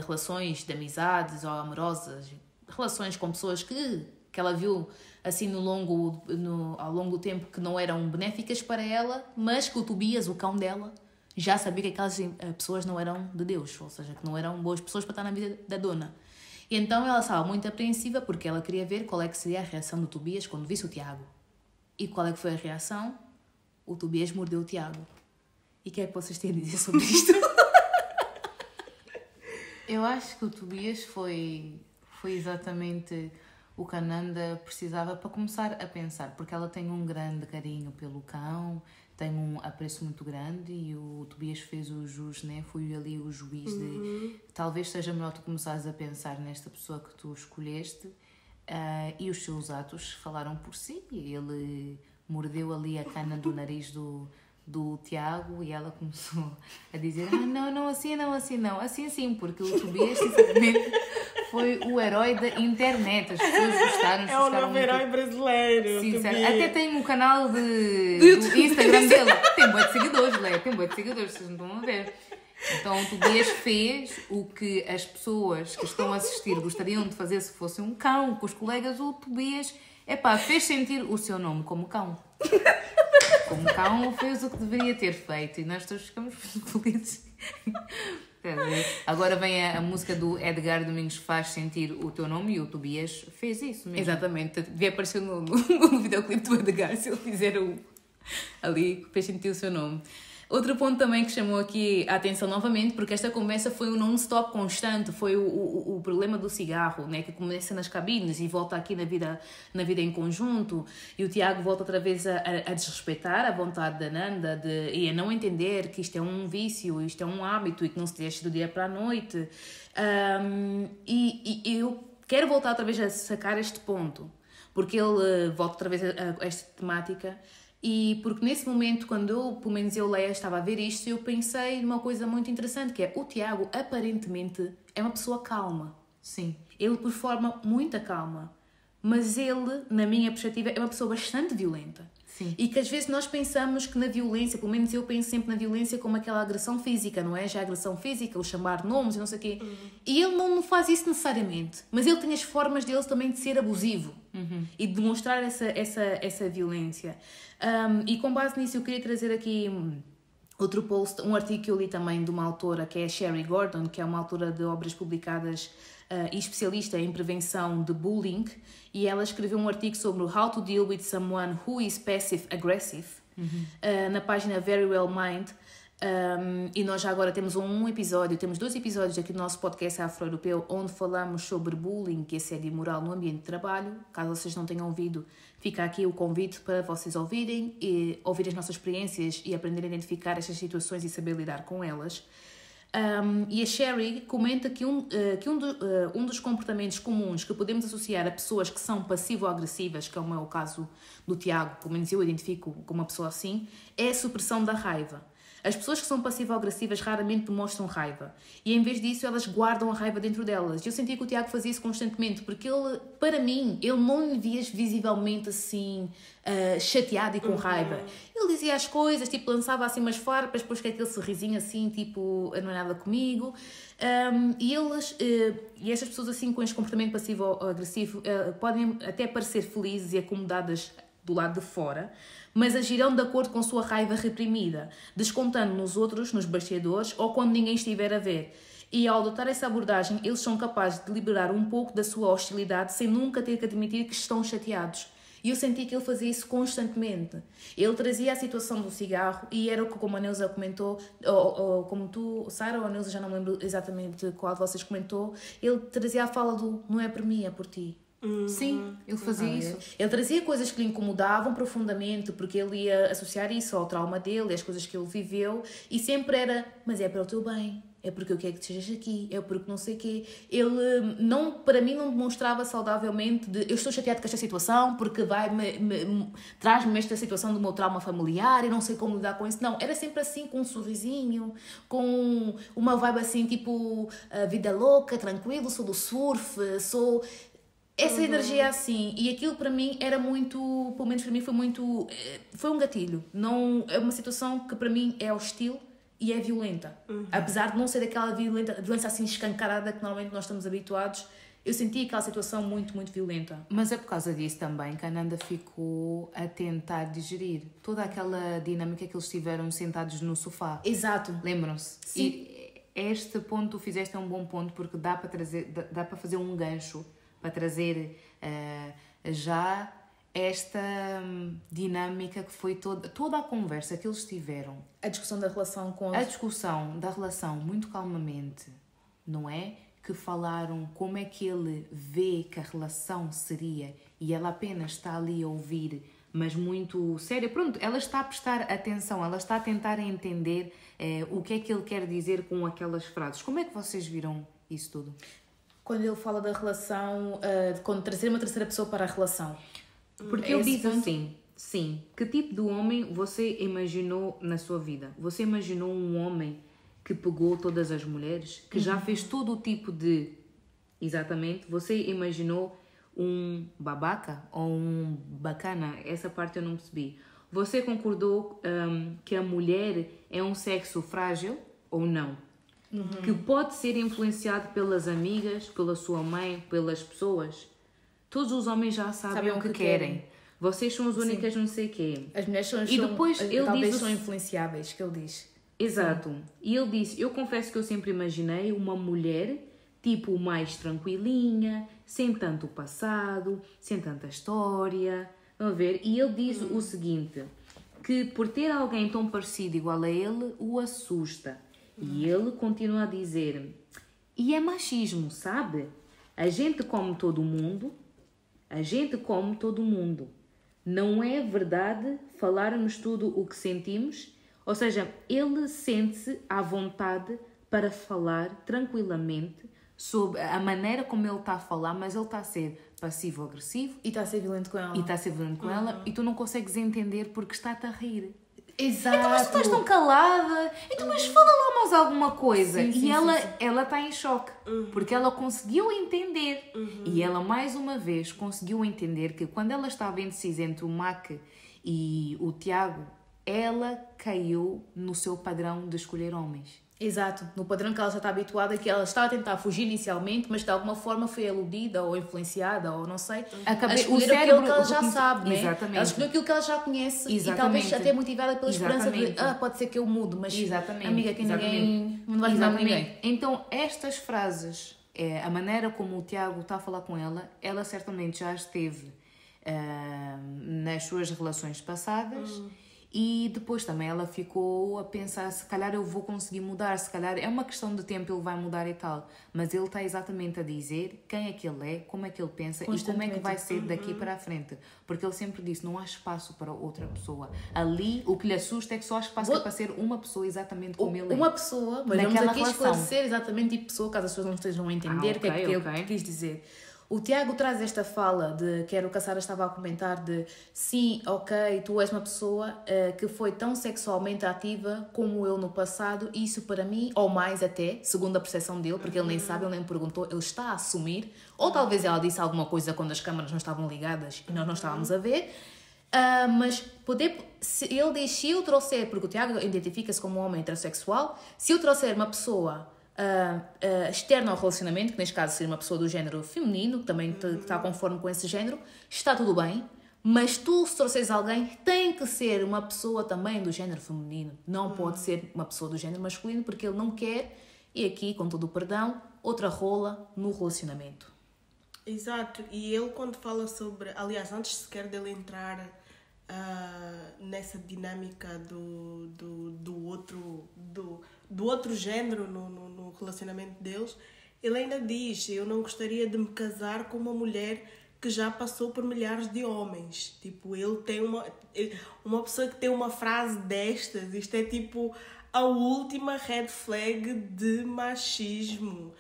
relações de amizades ou amorosas, relações com pessoas que ela viu assim ao longo do tempo que não eram benéficas para ela, mas que o Tobias, o cão dela, já sabia que aquelas pessoas não eram de Deus, ou seja, que não eram boas pessoas para estar na vida da dona. E então ela estava muito apreensiva porque ela queria ver qual é que seria a reação do Tobias quando visse o Tiago. E qual é que foi a reação? O Tobias mordeu o Tiago. E o que é que vocês têm a dizer sobre isto? Eu acho que o Tobias foi exatamente o que a Nanda precisava para começar a pensar, porque ela tem um grande carinho pelo cão, tem um apreço muito grande e o Tobias fez o jus, né? Foi ali o juiz de talvez seja melhor tu começares a pensar nesta pessoa que tu escolheste, e os seus atos falaram por si. Ele mordeu ali a cana do nariz do Tiago e ela começou a dizer não, assim não, assim sim, porque o Tobias sinceramente foi o herói da internet. As pessoas gostaram. É o novo herói brasileiro. Sincero. Até tem um canal do Instagram dele. Tem bué de seguidores, Lé. Tem bué de seguidores, vocês não estão a ver. Então o Tobias fez o que as pessoas que estão a assistir gostariam de fazer se fosse um cão com os colegas. O Tobias, fez sentir o seu nome como cão. Como cão, fez o que deveria ter feito. E nós todos ficamos felizes. Agora vem a música do Edgar Domingos, Faz Sentir o Teu Nome, e o Tobias fez isso mesmo. Exatamente, devia aparecer no videoclipe do Edgar se ele fizer ali, fez sentir o seu nome. Outro ponto também que chamou aqui a atenção novamente, porque esta conversa foi um non-stop constante, foi o problema do cigarro, né, que começa nas cabines e volta aqui na vida em conjunto, e o Tiago volta outra vez a desrespeitar a vontade da Nanda e a não entender que isto é um vício, isto é um hábito e que não se deixa do dia para a noite. E eu quero voltar outra vez a sacar este ponto, porque ele volta outra vez a esta temática. E porque nesse momento, quando pelo menos eu, Leia, estava a ver isto, eu pensei numa coisa muito interessante, que é o Tiago, aparentemente, é uma pessoa calma. Sim. Ele performa muita calma. Mas ele, na minha perspectiva, é uma pessoa bastante violenta. Sim. E que às vezes nós pensamos que na violência, pelo menos eu penso sempre na violência como aquela agressão física, não é? Já a agressão física, o chamar nomes e não sei o quê. E ele não faz isso necessariamente. Mas ele tem as formas dele também de ser abusivo. E de demonstrar essa violência. E com base nisso eu queria trazer aqui outro post, um artigo que eu li também de uma autora que é a Sherry Gordon, que é uma autora de obras publicadas e especialista em prevenção de bullying, e ela escreveu um artigo sobre How to Deal with Someone Who is Passive-Aggressive na página Very Well Mind. E nós já agora temos temos 2 episódios aqui do nosso podcast afro-europeu onde falamos sobre bullying e assédio moral no ambiente de trabalho. Caso vocês não tenham ouvido, fica aqui o convite para vocês ouvirem e ouvir as nossas experiências e aprender a identificar estas situações e saber lidar com elas. E a Sherry comenta que um dos comportamentos comuns que podemos associar a pessoas que são passivo-agressivas, que é o caso do Tiago, pelo menos eu identifico como uma pessoa assim, é a supressão da raiva. As pessoas que são passivo-agressivas raramente demonstram raiva. E em vez disso, elas guardam a raiva dentro delas. Eu sentia que o Tiago fazia isso constantemente, porque ele, para mim, ele não me via visivelmente assim, chateado e com raiva. Ele dizia as coisas, tipo, lançava assim umas farpas, depois com aquele sorrisinho assim, tipo, não é nada comigo. E estas pessoas assim com este comportamento passivo-agressivo podem até parecer felizes e acomodadas do lado de fora, mas agirão de acordo com sua raiva reprimida, descontando nos outros, nos bastidores ou quando ninguém estiver a ver. E ao adotar essa abordagem, eles são capazes de liberar um pouco da sua hostilidade sem nunca ter que admitir que estão chateados. E eu senti que ele fazia isso constantemente. Ele trazia a situação do cigarro e era o que, como a Neuza comentou, ou como tu, Sara, ou a Neuza, já não me lembro exatamente qual de vocês comentou, ele trazia a fala do não é por mim, é por ti. Sim, ele fazia isso. Ele trazia coisas que lhe incomodavam profundamente, porque ele ia associar isso ao trauma dele, às coisas que ele viveu, e sempre era, mas é para o teu bem, é porque eu quero que estejas aqui, é porque não sei o quê. Ele, não, para mim, não demonstrava saudavelmente de eu estou chateado com esta situação porque traz-me esta situação do meu trauma familiar e não sei como lidar com isso. Não, era sempre assim, com um sorrisinho, com uma vibe assim, tipo, vida louca, tranquilo, sou do surf, sou... Essa energia assim, e aquilo para mim era muito, pelo menos para mim foi um gatilho. Não, é uma situação que para mim é hostil e é violenta. Apesar de não ser daquela violência assim escancarada que normalmente nós estamos habituados, eu senti aquela situação muito, muito violenta. Mas é por causa disso também que a Nanda ficou a tentar digerir toda aquela dinâmica que eles tiveram sentados no sofá. Exato. Lembram-se? Sim. E este ponto tu fizeste um bom ponto porque dá para fazer um gancho para trazer já esta dinâmica que foi toda a conversa que eles tiveram. A discussão da relação com... A discussão da relação, muito calmamente, não é? Que falaram como é que ele vê que a relação seria e ela apenas está ali a ouvir, mas muito séria. Pronto, ela está a prestar atenção, ela está a tentar entender o que é que ele quer dizer com aquelas frases. Como é que vocês viram isso tudo? Quando ele fala da relação, quando trazer uma terceira pessoa para a relação. Porque ele diz assim, sim, que tipo de homem você imaginou na sua vida? Você imaginou um homem que pegou todas as mulheres? Que já fez todo o tipo de... Exatamente. Você imaginou um babaca ou um bacana? Essa parte eu não percebi. Você concordou que a mulher é um sexo frágil ou não? Que pode ser influenciado pelas amigas, pela sua mãe, pelas pessoas. Todos os homens já sabem o que querem. Vocês são as únicas, não sei o quê. As mulheres são, e depois ele talvez diz são influenciáveis, que ele diz. Exato. Sim. E ele disse, eu confesso que eu sempre imaginei uma mulher tipo mais tranquilinha, sem tanto passado, sem tanta história. Vão ver? E ele diz o seguinte, que por ter alguém tão parecido igual a ele, o assusta. E ele continua a dizer, e é machismo, sabe? A gente come todo mundo, Não é verdade falarmos tudo o que sentimos? Ou seja, ele sente-se à vontade para falar tranquilamente sobre a maneira como ele está a falar, mas ele está a ser passivo-agressivo. E está a ser violento com ela. E tu não consegues entender porque está-te a rir. Exato. Então, mas tu estás tão calada. Então, mas fala lá mais alguma coisa. Sim, ela está em choque. Porque ela conseguiu entender. E ela, mais uma vez, conseguiu entender que quando ela estava indecisa entre o Mac e o Tiago, ela caiu no seu padrão de escolher homens. Exato, no padrão que ela já está habituada, que ela estava a tentar fugir inicialmente, mas de alguma forma foi aludida ou influenciada ou não sei, a escolher aquilo que ela já sabe, né? Ela escolheu aquilo que ela já conhece. Exatamente. E talvez até motivada pela esperança de pode ser que eu mude, mas amiga, que ninguém não vai mudar ninguém. Então estas frases, a maneira como o Tiago está a falar com ela certamente já esteve nas suas relações passadas. E depois também ela ficou a pensar, se calhar eu vou conseguir mudar, se calhar é uma questão de tempo, ele vai mudar e tal. Mas ele está exatamente a dizer quem é que ele é, como é que ele pensa e como é que vai ser daqui para a frente. Porque ele sempre disse, não há espaço para outra pessoa. Ali, o que lhe assusta é que só há espaço para ser uma pessoa exatamente como ele é. Uma pessoa, mas vamos aqui esclarecer exatamente tipo pessoa, caso as pessoas não estejam a entender o que é que ele quis dizer. O Tiago traz esta fala de, que era o que a Sara estava a comentar, de sim, ok, tu és uma pessoa que foi tão sexualmente ativa como eu no passado, e isso para mim, ou mais até, segundo a percepção dele, porque ele nem sabe, ele nem me perguntou, ele está a assumir, ou talvez ela disse alguma coisa quando as câmaras não estavam ligadas e nós não estávamos a ver, mas se ele diz, se eu trouxer, porque o Tiago identifica-se como um homem heterossexual, se eu trouxer uma pessoa externa ao relacionamento, que neste caso seria uma pessoa do género feminino, que também está conforme com esse género, está tudo bem, mas tu, se trouxeres alguém, tem que ser uma pessoa também do género feminino, não pode ser uma pessoa do género masculino, porque ele não quer, e aqui, com todo o perdão, outra rola no relacionamento. Exato, e ele quando fala sobre, aliás, antes sequer dele entrar nessa dinâmica do outro género no relacionamento deles, ele ainda diz, eu não gostaria de me casar com uma mulher que já passou por milhares de homens. Tipo, ele tem uma pessoa que tem uma frase destas, isto é tipo a última red flag de machismo,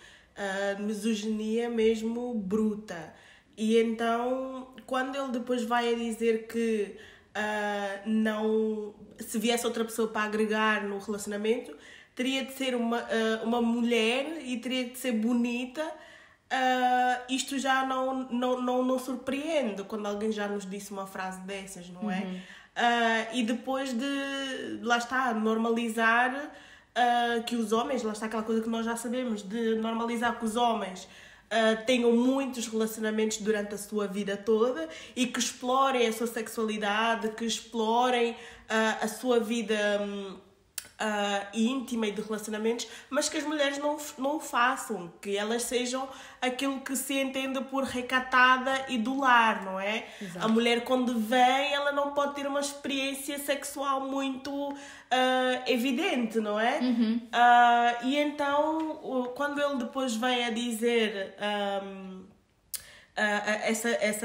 misoginia mesmo bruta. E então, quando ele depois vai a dizer que não, se viesse outra pessoa para agregar no relacionamento, teria de ser uma mulher e teria de ser bonita, isto já não surpreende quando alguém já nos disse uma frase dessas, não é? E depois de, lá está, normalizar que os homens, lá está aquela coisa que nós já sabemos, de normalizar que os homens tenham muitos relacionamentos durante a sua vida toda e que explorem a sua sexualidade, que explorem a sua vida íntima e de relacionamentos, mas que as mulheres não o façam, que elas sejam aquilo que se entende por recatada e do lar, não é? Exato. A mulher quando vem, ela não pode ter uma experiência sexual muito evidente, não é? E então, quando ele depois vem a dizer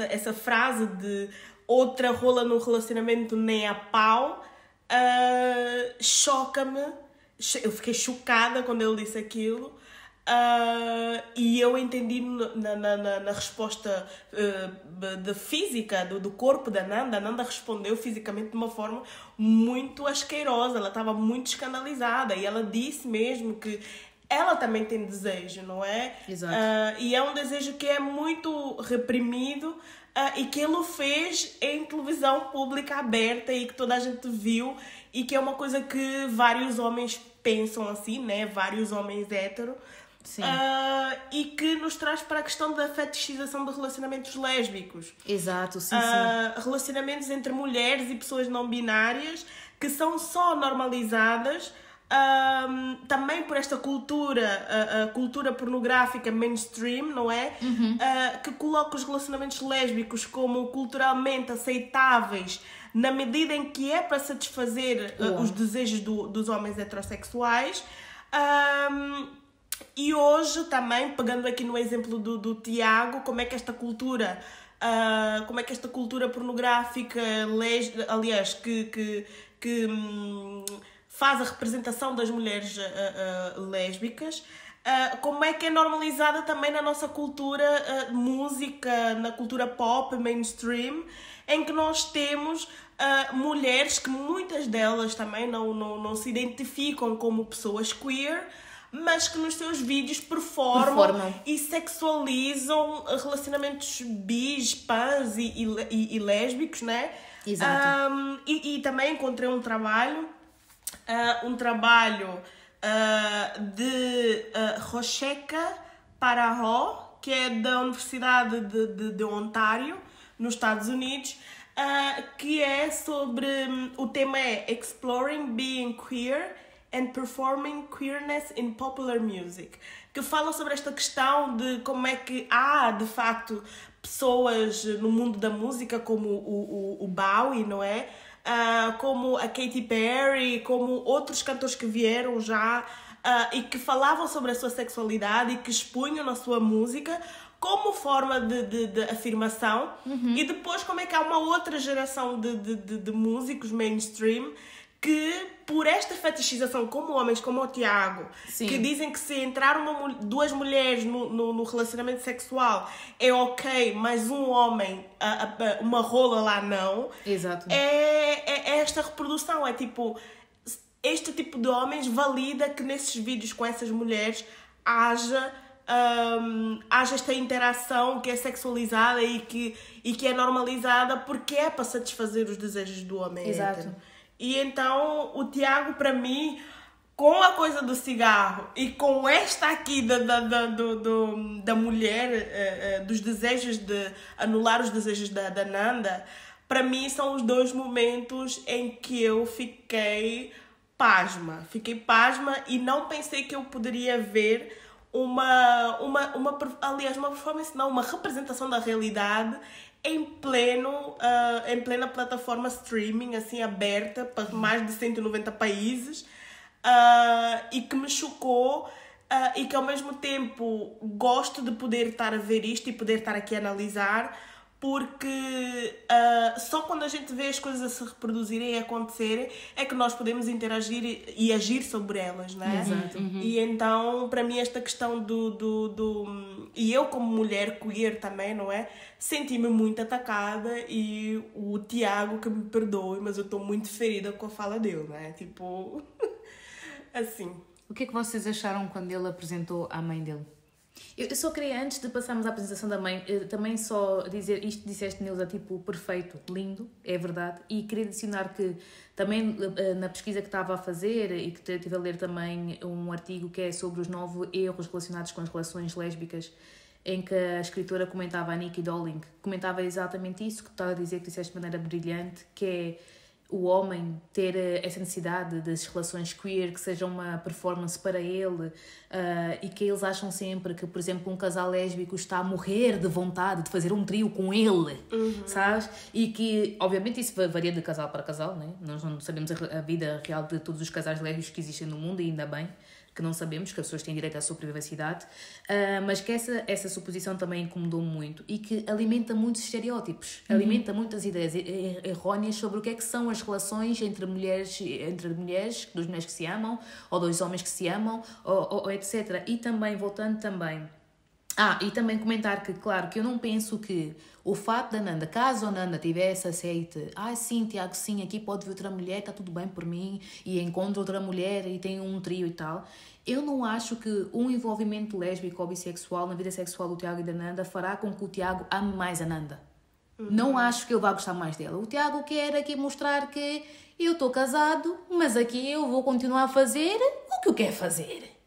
essa frase de outra rola no relacionamento nem a pau, choca-me, eu fiquei chocada quando ele disse aquilo, e eu entendi na resposta da física do corpo da Nanda. A Nanda respondeu fisicamente de uma forma muito asquerosa, ela estava muito escandalizada e ela disse mesmo que ela também tem desejo, não é? Exato. E é um desejo que é muito reprimido, e que ele o fez em televisão pública aberta e que toda a gente viu, e que é uma coisa que vários homens pensam assim, né? Vários homens héteros. Sim. E que nos traz para a questão da fetichização de relacionamentos lésbicos. Exato, sim. Relacionamentos entre mulheres e pessoas não binárias que são só normalizadas também por esta cultura pornográfica mainstream, não é? Que coloca os relacionamentos lésbicos como culturalmente aceitáveis na medida em que é para satisfazer os desejos dos homens heterossexuais. E hoje também, pegando aqui no exemplo do Tiago, como é que esta cultura pornográfica, aliás, que faz a representação das mulheres lésbicas, como é que é normalizada também na nossa cultura música, na cultura pop, mainstream, em que nós temos mulheres que muitas delas também não se identificam como pessoas queer, mas que nos seus vídeos performam e sexualizam relacionamentos bis, pans e lésbicos, né? Exato. E também encontrei um trabalho de Rocheka Parahó, que é da Universidade de Ontário, nos Estados Unidos, que é sobre... O tema é Exploring Being Queer and Performing Queerness in Popular Music, que fala sobre esta questão de como é que há, de facto, pessoas no mundo da música como o Bowie, não é? Como a Katy Perry, como outros cantores que vieram já e que falavam sobre a sua sexualidade e que expunham na sua música como forma de afirmação. E depois como é que há uma outra geração de músicos mainstream que por esta fetichização, como homens, como o Tiago, Sim. que dizem que se entrar duas mulheres no relacionamento sexual é ok, mas um homem, uma rola lá não. Exato. É esta reprodução, é tipo, este tipo de homens valida que nesses vídeos com essas mulheres haja esta interação que é sexualizada e que é normalizada porque é para satisfazer os desejos do homem. Exato. Hétero. E então o Tiago, para mim, com a coisa do cigarro e com esta aqui da mulher, dos desejos de anular os desejos da Nanda, para mim são os dois momentos em que eu fiquei pasma. Fiquei pasma e não pensei que eu poderia ver uma performance, não, uma representação da realidade em plena plataforma streaming, assim, aberta para mais de 190 países, e que me chocou, e que ao mesmo tempo gosto de poder estar a ver isto e poder estar aqui a analisar, porque só quando a gente vê as coisas a se reproduzirem e acontecerem é que nós podemos interagir e agir sobre elas, não é? Exato. E então, para mim, esta questão e eu como mulher queer também, não é? Senti-me muito atacada e o Tiago, que me perdoe, mas eu estou muito ferida com a fala dele, não é? Tipo, assim. O que é que vocês acharam quando ele apresentou à mãe dele? Eu só queria, antes de passarmos à apresentação da mãe, também só dizer, isto disseste, Nilza, tipo, perfeito, lindo, é verdade, e queria adicionar que também na pesquisa que estava a fazer e que estive a ler também um artigo que é sobre os 9 erros relacionados com as relações lésbicas, em que a escritora comentava, a Nikki Dolling, comentava exatamente isso, que estava a dizer, que disseste de maneira brilhante, que é o homem ter essa necessidade das relações queer, que seja uma performance para ele, e que eles acham sempre que, por exemplo, um casal lésbico está a morrer de vontade de fazer um trio com ele, sabes? E que, obviamente, isso varia de casal para casal, né? Nós não sabemos a vida real de todos os casais lésbicos que existem no mundo, e ainda bem que não sabemos, que as pessoas têm direito à sua privacidade, mas que essa suposição também incomodou muito e que alimenta muitos estereótipos, alimenta muitas ideias erróneas sobre o que é que são as relações entre mulheres, duas mulheres que se amam, ou dois homens que se amam, ou etc. E também, voltando também... e também comentar que, claro, que eu não penso que o fato da Nanda, caso a Nanda tivesse aceite, sim, Tiago, sim, aqui pode ver outra mulher, está tudo bem por mim, e encontra outra mulher e tem um trio e tal, eu não acho que um envolvimento lésbico ou bissexual na vida sexual do Tiago e da Nanda fará com que o Tiago ame mais a Nanda. Não acho que ele vá gostar mais dela. O Tiago quer aqui mostrar que eu estou casado, mas aqui eu vou continuar a fazer o que eu quero fazer.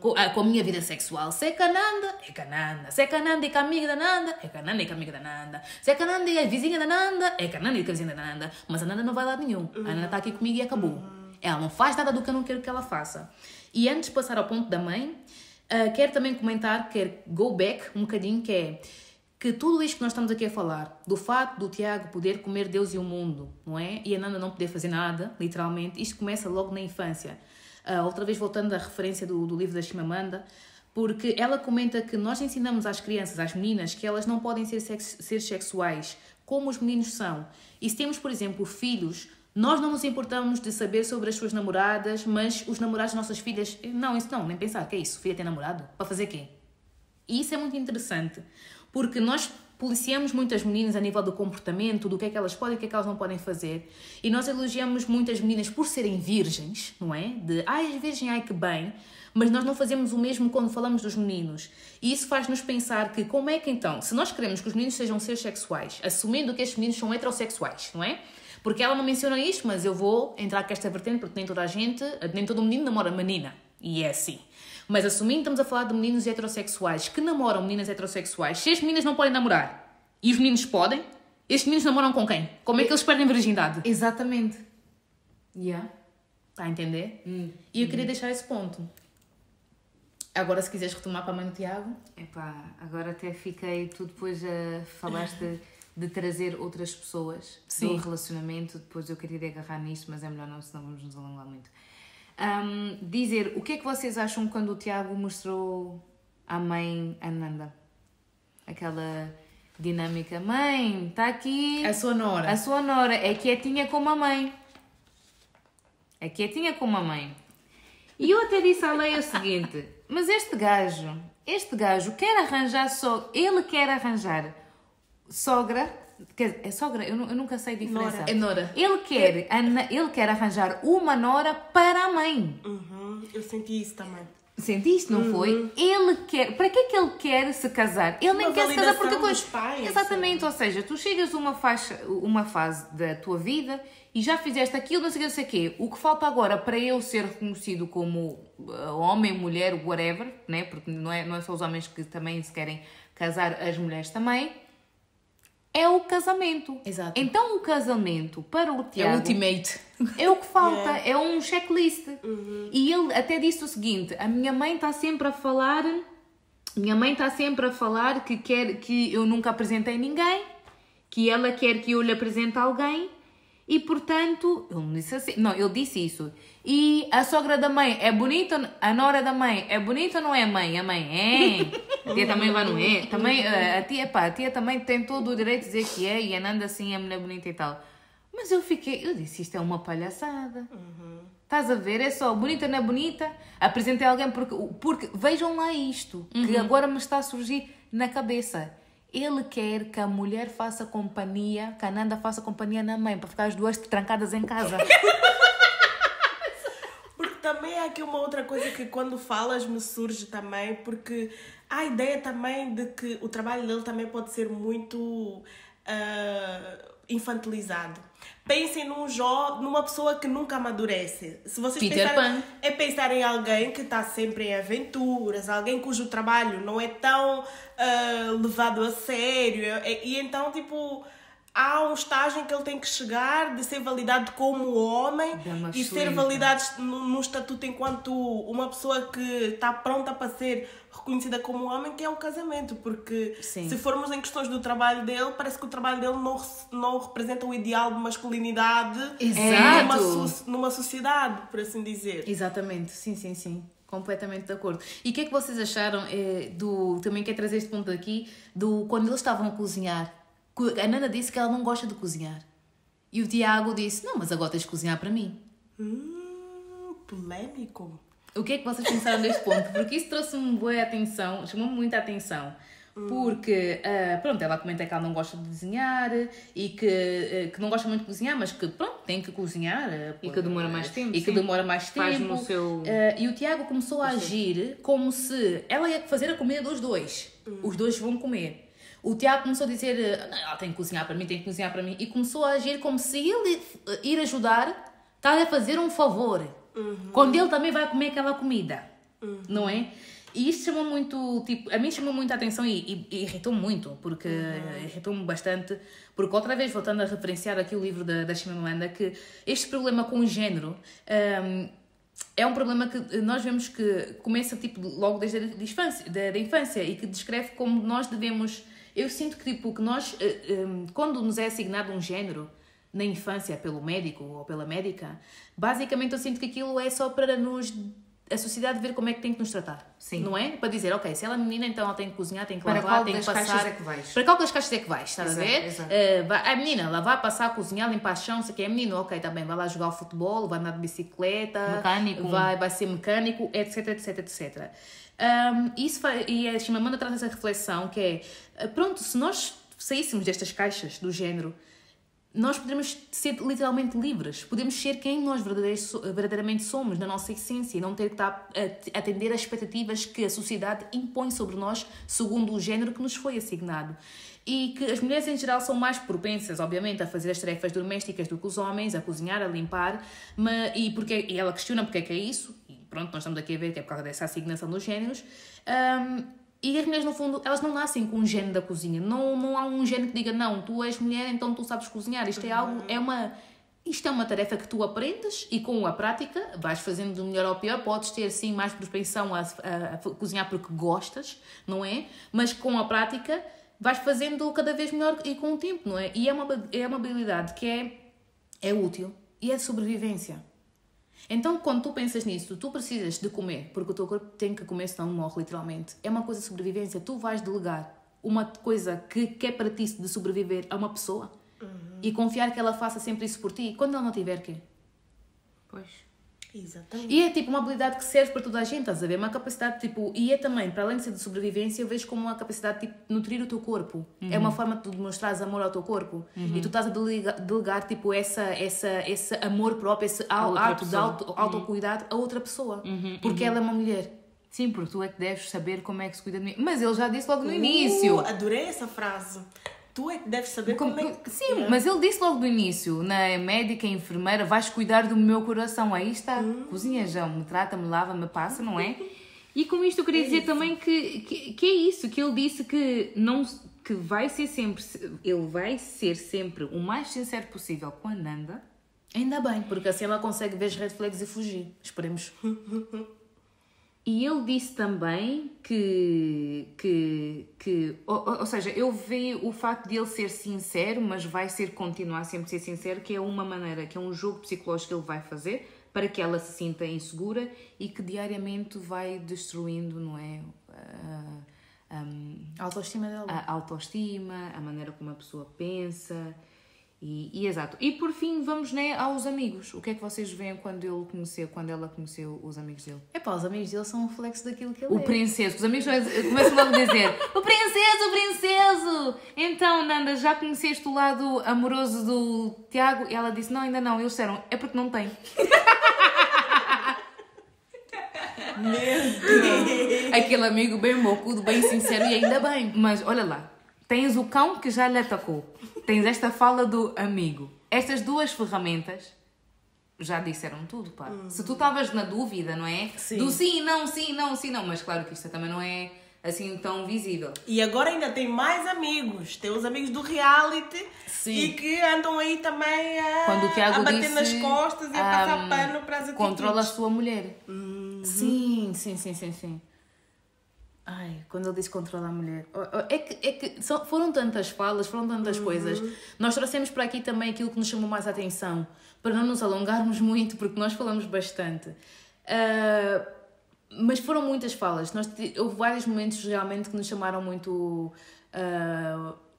Com a minha vida sexual. Se é Cananda, é Cananda. Se é Cananda e com a amiga da Nanda, é Cananda e com a amiga da Nanda. Se é Cananda e a vizinha da Nanda, é Cananda e com a vizinha da Nanda. Mas a Nanda não vai lá nenhum. A Nanda está aqui comigo e acabou. Ela não faz nada do que eu não quero que ela faça. E antes de passar ao ponto da mãe, quero também comentar, quero go back um bocadinho, que tudo isto que nós estamos aqui a falar, do facto do Tiago poder comer Deus e o mundo, não é? E a Nanda não poder fazer nada, literalmente, isto começa logo na infância. Outra vez voltando à referência do livro da Chimamanda, porque ela comenta que nós ensinamos às crianças, às meninas, que elas não podem ser sexuais como os meninos são. E se temos, por exemplo, filhos, nós não nos importamos de saber sobre as suas namoradas, mas os namorados das nossas filhas, não, isso não, nem pensar, que é isso? Filha tem namorado? Para fazer quê? E isso é muito interessante, porque nós policiamos muitas meninas a nível do comportamento, do que é que elas podem e o que é que elas não podem fazer. E nós elogiamos muitas meninas por serem virgens, não é? És virgem, ai que bem. Mas nós não fazemos o mesmo quando falamos dos meninos. E isso faz-nos pensar que como é que então, se nós queremos que os meninos sejam seres sexuais, assumindo que estes meninos são heterossexuais, não é? Porque ela não menciona isto, mas eu vou entrar com esta vertente porque nem todo menino namora menina. E é assim. Mas assumindo, estamos a falar de meninos heterossexuais que namoram meninas heterossexuais. Se as meninas não podem namorar e os meninos podem, estes meninos namoram com quem? Como é que eles perdem virgindade? Exatamente. Está a entender? E eu queria deixar esse ponto. Agora, se quiseres retomar para a mãe do Tiago. Agora até fiquei... Tu depois falaste de trazer outras pessoas do relacionamento. Depois eu queria agarrar nisto, mas é melhor não, senão vamos nos alongar muito. Dizer, o que é que vocês acham quando o Tiago mostrou à mãe a Nanda? Aquela dinâmica, mãe, está aqui... A sua nora. A sua nora, é quietinha como a mãe. é quietinha como a mãe. E eu até disse à Leia o seguinte, mas este gajo quer arranjar só, ele quer arranjar sogra, é sogra? Eu nunca sei a diferença. É nora. Ele quer arranjar uma nora para a mãe. Eu senti isso também. Sentiste, não foi? Ele quer. Para que é que ele quer se casar? Ele nem quer se casar porque dos pais. Exatamente, ou seja, tu chegas a uma fase da tua vida e já fizeste aquilo, não sei o quê. O que falta agora para eu ser reconhecido como homem, mulher, whatever, né? Porque não é só os homens que também se querem casar, as mulheres também. É o casamento. Exato. Então o casamento para o Tiago... É o ultimate. É o que falta, é um checklist. E ele até disse o seguinte, a minha mãe está sempre a falar que eu nunca apresentei ninguém, que ela quer que eu lhe apresente alguém, e portanto, ele não disse assim, não, ele disse isso. E a sogra da mãe é bonita, a nora da mãe é bonita ou não é mãe? A mãe é. A tia também vai, não é? Também, a tia também tem todo o direito de dizer que é, e anda assim, a mulher bonita e tal. Mas eu disse, isto é uma palhaçada. Estás a ver? É só, bonita não é bonita? Apresentei alguém porque vejam lá isto, que agora me está a surgir na cabeça. Ele quer que a mulher faça companhia, que a Nanda faça companhia na mãe, para ficar as duas trancadas em casa. Porque também há aqui uma outra coisa que quando falas me surge também, porque há a ideia também de que o trabalho dele também pode ser muito infantilizado. Pensem numa pessoa que nunca amadurece. Se vocês pensar em alguém que está sempre em aventuras, alguém cujo trabalho não é tão levado a sério, e então, tipo, há um estágio em que ele tem que chegar de ser validado como homem e ser validado num estatuto enquanto uma pessoa que está pronta para ser reconhecida como homem, que é o casamento, porque se formos em questões do trabalho dele, parece que o trabalho dele não representa o ideal de masculinidade numa sociedade, por assim dizer. Exatamente, sim. Completamente de acordo. E o que é que vocês acharam também quero trazer este ponto aqui, quando eles estavam a cozinhar, a Nana disse que ela não gosta de cozinhar. E o Tiago disse, não, mas agora tens de cozinhar para mim. Polémico. O que é que vocês pensaram deste ponto? Porque isso trouxe-me boa atenção, chamou-me muita atenção. Porque, pronto, ela comenta que ela não gosta de desenhar e que não gosta muito de cozinhar, mas que, pronto, tem que cozinhar. E que demora mais tempo. Faz no seu... E o Tiago começou a agir como se ela ia fazer a comida dos dois. Os dois vão comer. O Tiago começou a dizer, ela tem que cozinhar para mim, e começou a agir como se ele ir ajudar está a fazer um favor. Quando ele também vai comer aquela comida. Não é? E isto chamou muito, tipo, a mim chamou muita atenção e irritou-me muito, porque irritou-me bastante, porque outra vez, voltando a referenciar aqui o livro da Chimamanda, que este problema com o género é um problema que nós vemos que começa tipo, logo desde a infância e que descreve como nós devemos... Eu sinto que, tipo, que nós, quando nos é assignado um género na infância pelo médico ou pela médica, basicamente eu sinto que aquilo é só para a sociedade ver como é que tem que nos tratar. Sim. Não é? Para dizer, ok, se ela é menina, então ela tem que cozinhar, tem que lavar, tem que passar... Para qual das caixas é que vais? Para qual das caixas é que vais, estás a ver? Exato. A menina, ela vai passar a cozinhar, limpar chão, se quer menino, ok, tá bem, vai lá jogar futebol, vai andar de bicicleta... Mecânico. Vai ser mecânico, etc. E a Chimamanda traz essa reflexão que é, pronto, se nós saíssemos destas caixas do género, nós poderíamos ser literalmente livres, podemos ser quem nós verdadeiramente somos, na nossa essência, e não ter que estar a atender às expectativas que a sociedade impõe sobre nós segundo o género que nos foi assignado. E que as mulheres em geral são mais propensas, obviamente, a fazer as tarefas domésticas do que os homens, a cozinhar, a limpar, e ela questiona porque é que é isso, e pronto, nós estamos aqui a ver que é por causa dessa assignação dos géneros. E as mulheres, no fundo, elas não nascem com um gene da cozinha. Não há um gene que diga, não, tu és mulher, então tu sabes cozinhar. Isto é uma tarefa que tu aprendes e com a prática vais fazendo do melhor ao pior. Podes ter, sim, mais propensão a cozinhar porque gostas, não é? Mas com a prática vais fazendo cada vez melhor e com o tempo, não é? E é uma habilidade que é útil e é de sobrevivência. Então, quando tu pensas nisso, tu precisas de comer, porque o teu corpo tem que comer, senão morre, literalmente. É uma coisa de sobrevivência. Tu vais delegar uma coisa que é para ti de sobreviver a uma pessoa e confiar que ela faça sempre isso por ti. E quando ela não tiver, quê? Pois. Exatamente. E é tipo uma habilidade que serve para toda a gente, estás a ver? Uma capacidade tipo. E é também, para além de ser de sobrevivência, eu vejo como uma capacidade tipo de nutrir o teu corpo. É uma forma de tu demonstrares amor ao teu corpo. E tu estás a delegar tipo esse amor próprio, esse ato de autocuidado a outra pessoa. Porque ela é uma mulher. Sim, porque tu é que deves saber como é que se cuida de mim. Mas ele já disse logo no início. Adorei essa frase. Tu é que deves saber como é que... Sim, mas ele disse logo no início, na médica, enfermeira, vais cuidar do meu coração. Aí está, cozinha-já, me trata, me lava, me passa, não é? E com isto eu queria dizer também que é isso, que ele disse que vai ser sempre, ele vai ser sempre o mais sincero possível com a Nanda. Ainda bem, porque assim ela consegue ver os red flags e fugir. Esperemos. E ele disse também ou seja, eu vejo o facto de ele ser sincero, mas vai continuar sempre a ser sincero, que é uma maneira, que é um jogo psicológico que ele vai fazer para que ela se sinta insegura e que diariamente vai destruindo, não é? A autoestima dela. A autoestima, a maneira como a pessoa pensa. E exato. E por fim, vamos, né, aos amigos. O que é que vocês veem quando ela conheceu os amigos dele? Os amigos dele são um reflexo daquilo que ele O princeso. Os amigos começam logo a dizer: o princeso! Então, Nanda, já conheceste o lado amoroso do Tiago? E ela disse: não, ainda não. Eles disseram: é porque não tem. Meu Deus! Aquele amigo bem mocudo, bem sincero e ainda bem. Mas olha lá, tens o cão que já lhe atacou. Tens esta fala do amigo. Estas duas ferramentas já disseram tudo, pá. Se tu estavas na dúvida, não é? Sim. Do sim, não. Mas claro que isto também não é assim tão visível. E agora ainda tem mais amigos. Tem os amigos do reality. Sim. E que andam aí também Quando o Tiago a bater disse, nas costas e a passar pano para as atitudes. Controla a sua mulher. Sim. Ai, quando ele disse controla a mulher. Foram tantas falas, foram tantas coisas. Nós trouxemos para aqui também aquilo que nos chamou mais a atenção, para não nos alongarmos muito, porque nós falamos bastante. Mas foram muitas falas. Houve vários momentos realmente que nos chamaram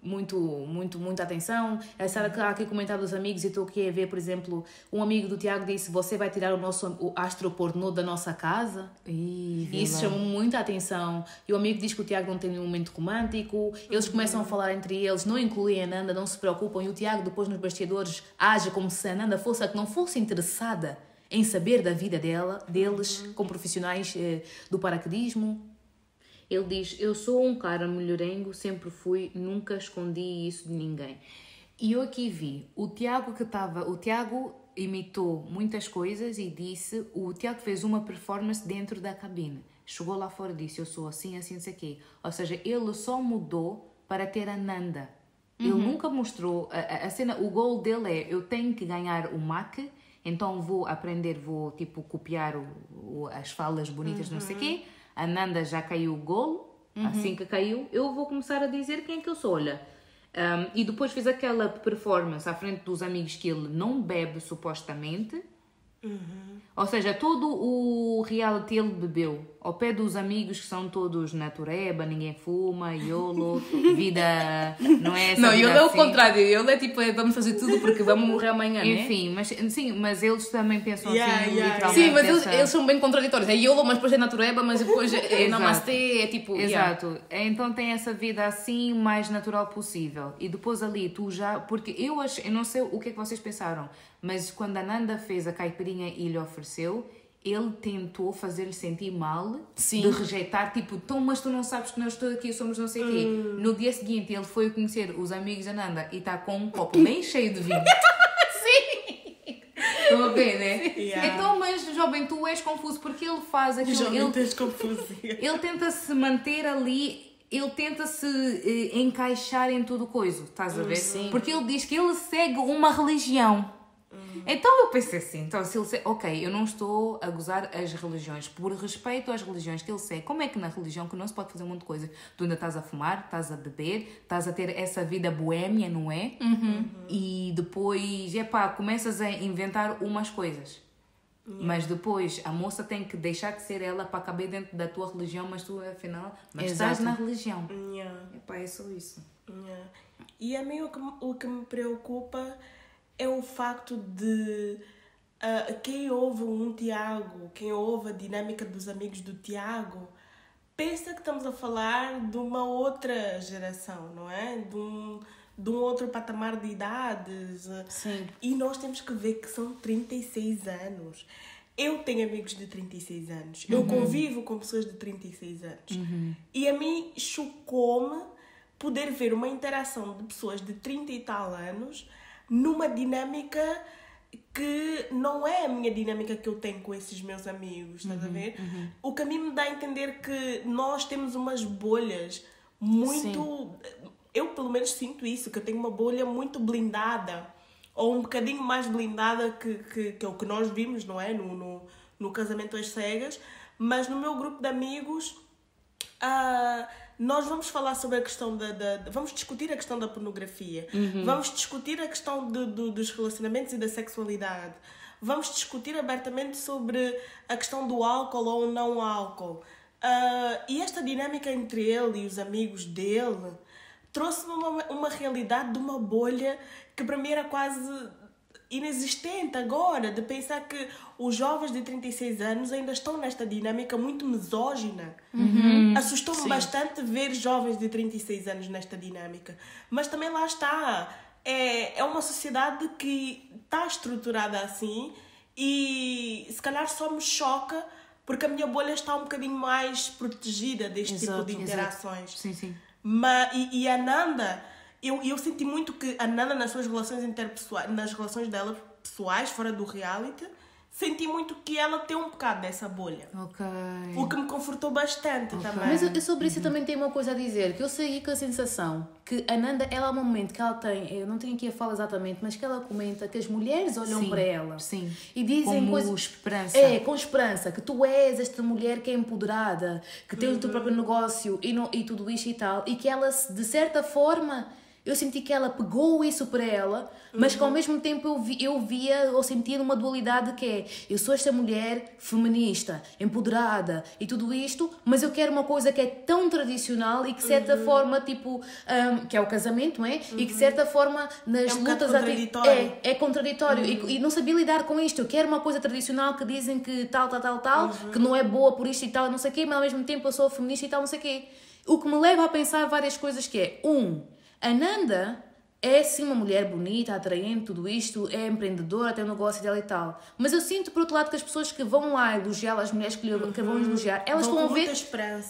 muita atenção. A Sara que há aqui comentado dos amigos e estou aqui a ver, por exemplo, um amigo do Tiago disse: você vai tirar o astropornô da nossa casa? E isso chamou muita atenção. E o amigo diz que o Tiago não tem nenhum momento romântico. Eles começam a falar entre eles, não incluem a Nanda, não se preocupam. E o Tiago depois nos bastidores age como se a Nanda fosse a que não fosse interessada em saber da vida deles como profissionais do paraquedismo. Ele diz: eu sou um cara mulherengo, sempre fui, nunca escondi isso de ninguém. E eu aqui vi o Tiago imitou muitas coisas e disse, o Tiago fez uma performance dentro da cabine. Chegou lá fora e disse: eu sou assim, assim, não sei o quê. Ou seja, ele só mudou para ter a Nanda. Ele nunca mostrou a cena. O goal dele é: eu tenho que ganhar o MAC, então vou aprender, vou tipo copiar as falas bonitas, não sei o quê. A Nanda já caiu o golo, assim que caiu, eu vou começar a dizer quem é que eu sou, olha. E depois fiz aquela performance à frente dos amigos que ele não bebe, supostamente. Ou seja, todo o reality ele bebeu. Ao pé dos amigos que são todos natureba, ninguém fuma, YOLO, vida... Não é essa não, vida ele é o assim. contrário. Ele é tipo, vamos fazer tudo porque vamos morrer amanhã, né? Enfim, mas eles também pensam assim, literalmente. Sim, mas eles são bem contraditórios. É YOLO, mas depois é natureba, mas depois é namastê, é tipo... Exato. Então tem essa vida assim, o mais natural possível. E depois ali, tu já... Porque eu não sei o que é que vocês pensaram, mas quando a Nanda fez a caipirinha e lhe ofereceu, ele tentou fazer-lhe sentir mal, Sim. de rejeitar, tipo, então, mas tu não sabes que nós todos aqui somos não sei o quê. No dia seguinte, ele foi conhecer os amigos da Nanda e está com um copo bem cheio de vinho. Sim! Estão a ver, né? Yeah. Então, mas, jovem, tu és confuso, porque ele faz aquilo... Jovem, tu és confuso. Ele tenta se manter ali... Ele tenta se encaixar em tudo coisa, estás a ver? Sim. Porque ele diz que ele segue uma religião. Então eu pensei assim, então se ele segue, ok, eu não estou a gozar as religiões, por respeito às religiões que ele segue. Como é que na religião que não se pode fazer um monte de coisa, tu ainda estás a fumar, estás a beber, estás a ter essa vida boémia, não é? E depois, começas a inventar umas coisas. Mas depois a moça tem que deixar de ser ela para caber dentro da tua religião, mas tu afinal estás na religião. É só isso. E a mim o que me preocupa é o facto de quem ouve um Tiago, quem ouve a dinâmica dos amigos do Tiago, pensa que estamos a falar de uma outra geração, não é? De um outro patamar de idades. Sim. E nós temos que ver que são 36 anos. Eu tenho amigos de 36 anos. Eu convivo com pessoas de 36 anos. E a mim chocou-me poder ver uma interação de pessoas de 30 e tal anos numa dinâmica que não é a minha dinâmica que eu tenho com esses meus amigos, estás a ver? O que a mim me dá a entender que nós temos umas bolhas muito... Sim. Eu, pelo menos, sinto isso, que eu tenho uma bolha muito blindada, ou um bocadinho mais blindada que é o que nós vimos, não é? No Casamento às Cegas. Mas no meu grupo de amigos, nós vamos falar sobre a questão vamos discutir a questão da pornografia. Vamos discutir a questão dos relacionamentos e da sexualidade. Vamos discutir abertamente sobre a questão do álcool ou não álcool. E esta dinâmica entre ele e os amigos dele trouxe-me uma realidade de uma bolha que para mim era quase inexistente agora, de pensar que os jovens de 36 anos ainda estão nesta dinâmica muito misógina. Assustou-me bastante ver jovens de 36 anos nesta dinâmica. Mas também lá está. É uma sociedade que está estruturada assim e se calhar só me choca porque a minha bolha está um bocadinho mais protegida deste tipo de interações. Sim, sim. E a Nanda, eu senti muito que a Nanda nas suas relações interpessoais, nas relações dela pessoais, fora do reality, senti muito que ela tem um bocado dessa bolha. Ok. O que me confortou bastante também. Mas eu sobre isso também tenho uma coisa a dizer, que eu saí com a sensação que a Nanda, ela há um momento que ela tem, eu não tenho aqui a fala exatamente, mas que ela comenta que as mulheres olham para ela e dizem como coisas... esperança. Com esperança, que tu és esta mulher que é empoderada, que tem o teu próprio negócio e tudo isto e tal, e que ela, de certa forma... Eu senti que ela pegou isso para ela, mas que ao mesmo tempo eu via ou sentia uma dualidade que é, eu sou esta mulher feminista, empoderada e tudo isto, mas eu quero uma coisa que é tão tradicional e que de certa forma, tipo, que é o casamento, não é? E que de certa forma nas lutas... É contraditório. E não sabia lidar com isto. Eu quero uma coisa tradicional que dizem que tal, que não é boa por isto e tal, não sei o quê, mas ao mesmo tempo eu sou feminista e tal, não sei o quê. O que me leva a pensar várias coisas que é, a Nanda é sim uma mulher bonita, atraente, tudo isto, é empreendedora, tem um negócio dela e tal. Mas eu sinto, por outro lado, que as pessoas que vão lá elogiar, as mulheres que vão elogiar, elas vão estão a ver...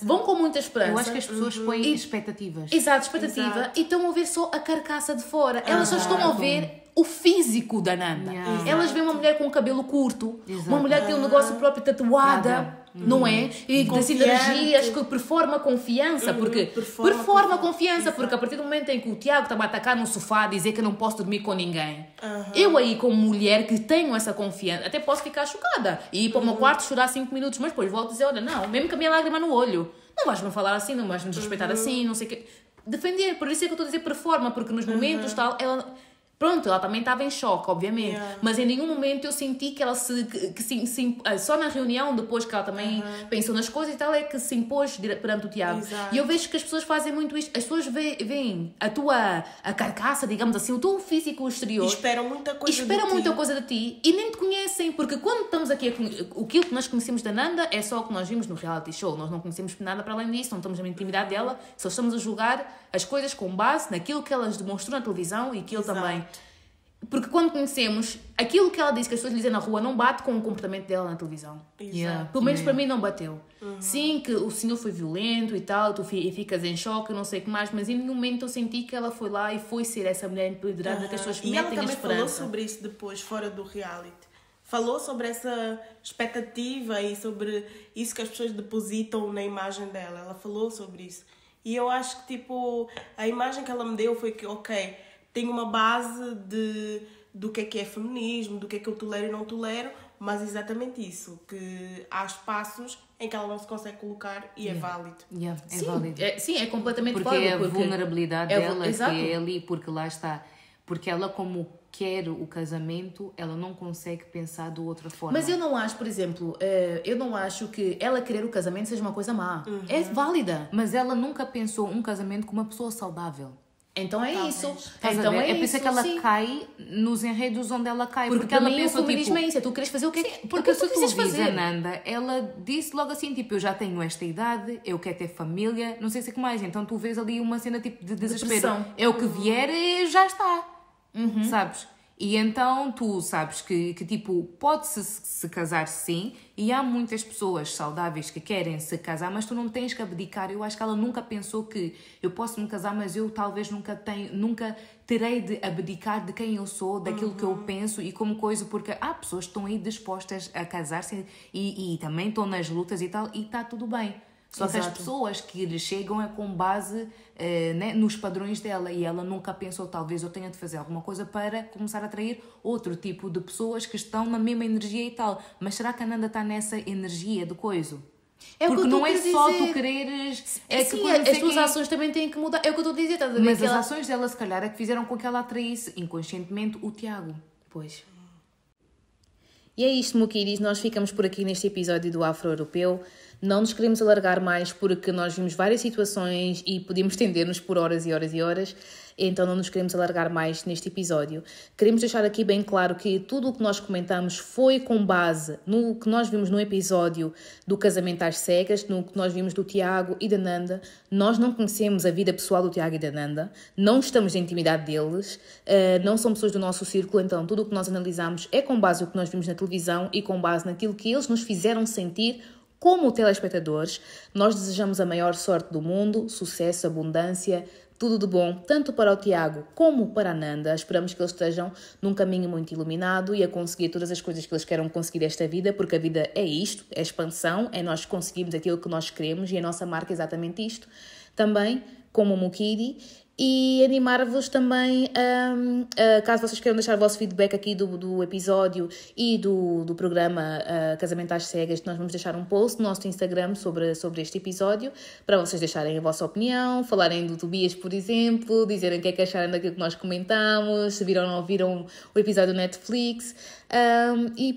Vão com muita esperança. Eu acho que as pessoas põem expectativas. Exato, expectativa. E estão a ver só a carcaça de fora. Elas só estão a ver o físico da Nanda. Elas veem uma mulher com cabelo curto, uma mulher que tem um negócio próprio tatuada, não é? E que tem sinergias, que performa confiança, porque performa confiança, porque a partir do momento em que o Tiago está a atacar no sofá a dizer que eu não posso dormir com ninguém, eu aí como mulher que tenho essa confiança, até posso ficar chocada e ir para o meu quarto chorar 5 minutos, mas depois volto a dizer, olha, não, mesmo com a minha lágrima no olho, não vais-me falar assim, não vais-me respeitar assim, não sei o quê. Defender, por isso é que eu estou a dizer performa, porque nos momentos tal, ela também estava em choque, obviamente. Mas em nenhum momento eu senti que ela só na reunião, depois que ela também pensou nas coisas e tal, é que se impôs perante o Tiago. E eu vejo que as pessoas fazem muito isto. As pessoas veem a carcaça, digamos assim, o teu físico exterior. E esperam muita coisa de ti. E nem te conhecem, porque quando estamos aqui, aquilo que nós conhecemos da Nanda é só o que nós vimos no reality show. Nós não conhecemos nada para além disso, não estamos na intimidade dela, só estamos a julgar as coisas com base naquilo que elas demonstrou na televisão e aquilo também. Porque quando conhecemos, aquilo que ela disse que as pessoas lhe dizem na rua não bate com o comportamento dela na televisão. Pelo menos para mim não bateu. Sim, que o senhor foi violento e tal, e ficas em choque, não sei o que mais, mas em nenhum momento eu senti que ela foi lá e foi ser essa mulher empoderada que as pessoas metem a esperança. E ela também falou sobre isso depois, fora do reality. Falou sobre essa expectativa e sobre isso que as pessoas depositam na imagem dela. Ela falou sobre isso. E eu acho que, tipo, a imagem que ela me deu foi que, ok, tem uma base do que é feminismo, do que eu tolero e não tolero, mas exatamente isso, que há espaços em que ela não se consegue colocar e é válido. É válido. Sim, é completamente porque válido. Porque é a vulnerabilidade dela que é ali, porque lá está. Porque ela, como quer o casamento, ela não consegue pensar de outra forma. Mas eu não acho, por exemplo, eu não acho que ela querer o casamento seja uma coisa má. É válida. Mas ela nunca pensou um casamento com uma pessoa saudável. Então é Talvez. isso. Estás a Então ver? é por isso isso, que ela sim. cai nos enredos onde ela cai. Porque ela para mim o pensa, feminismo é isso, é tu queres fazer o que é que porque se tu quiseres vis a fazer. Nanda, ela disse logo assim, tipo, eu já tenho esta idade, eu quero ter família, não sei se é que mais. Então tu vês ali uma cena tipo de desespero. Depressão. É o que vier e já está. Sabes? E então tu sabes que tipo, pode-se casar sim, e há muitas pessoas saudáveis que querem se casar, mas tu não tens que abdicar. Eu acho que ela nunca pensou que eu posso me casar, mas eu talvez nunca terei de abdicar de quem eu sou, daquilo que eu penso e como coisa, porque há pessoas que estão aí dispostas a casar-se e também estão nas lutas e tal, e está tudo bem. Só que as Exato. pessoas que lhe chegam é com base né, nos padrões dela, e ela nunca pensou, talvez eu tenha de fazer alguma coisa para começar a atrair outro tipo de pessoas que estão na mesma energia e tal. Mas será que a Nanda está nessa energia de coisa? É o que Porque eu não estou é a só dizer. tu quereres... É que sim, coisa, não as sei tuas quê. ações também têm que mudar. É o que eu estou a dizer, estás a ver? Mas Que as ela- ações dela, se calhar, é que fizeram com que ela atraísse inconscientemente o Tiago. Pois. E é isto, Mukiris. Nós ficamos por aqui neste episódio do Afro-Europeu. Não nos queremos alargar mais porque nós vimos várias situações e podíamos estender-nos por horas e horas e horas. Então não nos queremos alargar mais neste episódio. Queremos deixar aqui bem claro que tudo o que nós comentamos foi com base no que nós vimos no episódio do Casamento às Cegas, no que nós vimos do Tiago e da Nanda. Nós não conhecemos a vida pessoal do Tiago e da Nanda, não estamos na intimidade deles, não são pessoas do nosso círculo, então tudo o que nós analisamos é com base no que nós vimos na televisão e com base naquilo que eles nos fizeram sentir como telespectadores. Nós desejamos a maior sorte do mundo, sucesso, abundância, tudo de bom, tanto para o Tiago como para a Nanda. Esperamos que eles estejam num caminho muito iluminado e a conseguir todas as coisas que eles queiram conseguir esta vida, porque a vida é isto, é expansão, é nós conseguirmos aquilo que nós queremos e a nossa marca é exatamente isto. Também, como o Mukidi, e animar-vos também, caso vocês queiram deixar o vosso feedback aqui do episódio e do programa Casamento às Cegas, nós vamos deixar um post no nosso Instagram sobre este episódio, para vocês deixarem a vossa opinião, falarem do Tobias, por exemplo, dizerem o que é que acharam daquilo que nós comentamos, se viram ou não viram o episódio do Netflix. E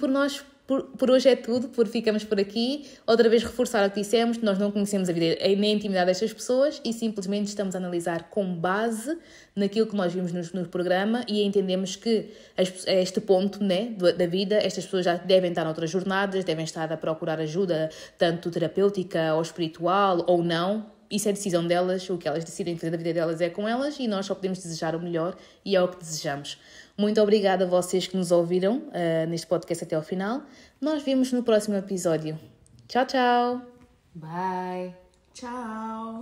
por hoje é tudo, ficamos por aqui. Outra vez reforçar o que dissemos, nós não conhecemos a vida nem a intimidade destas pessoas e simplesmente estamos a analisar com base naquilo que nós vimos no programa e entendemos que a este ponto, né, da vida, estas pessoas já devem estar noutras jornadas, devem estar a procurar ajuda, tanto terapêutica ou espiritual ou não. Isso é decisão delas, o que elas decidem fazer da vida delas é com elas e nós só podemos desejar o melhor e é o que desejamos. Muito obrigada a vocês que nos ouviram neste podcast até ao final. Nós vemos no próximo episódio. Tchau, tchau! Bye! Tchau!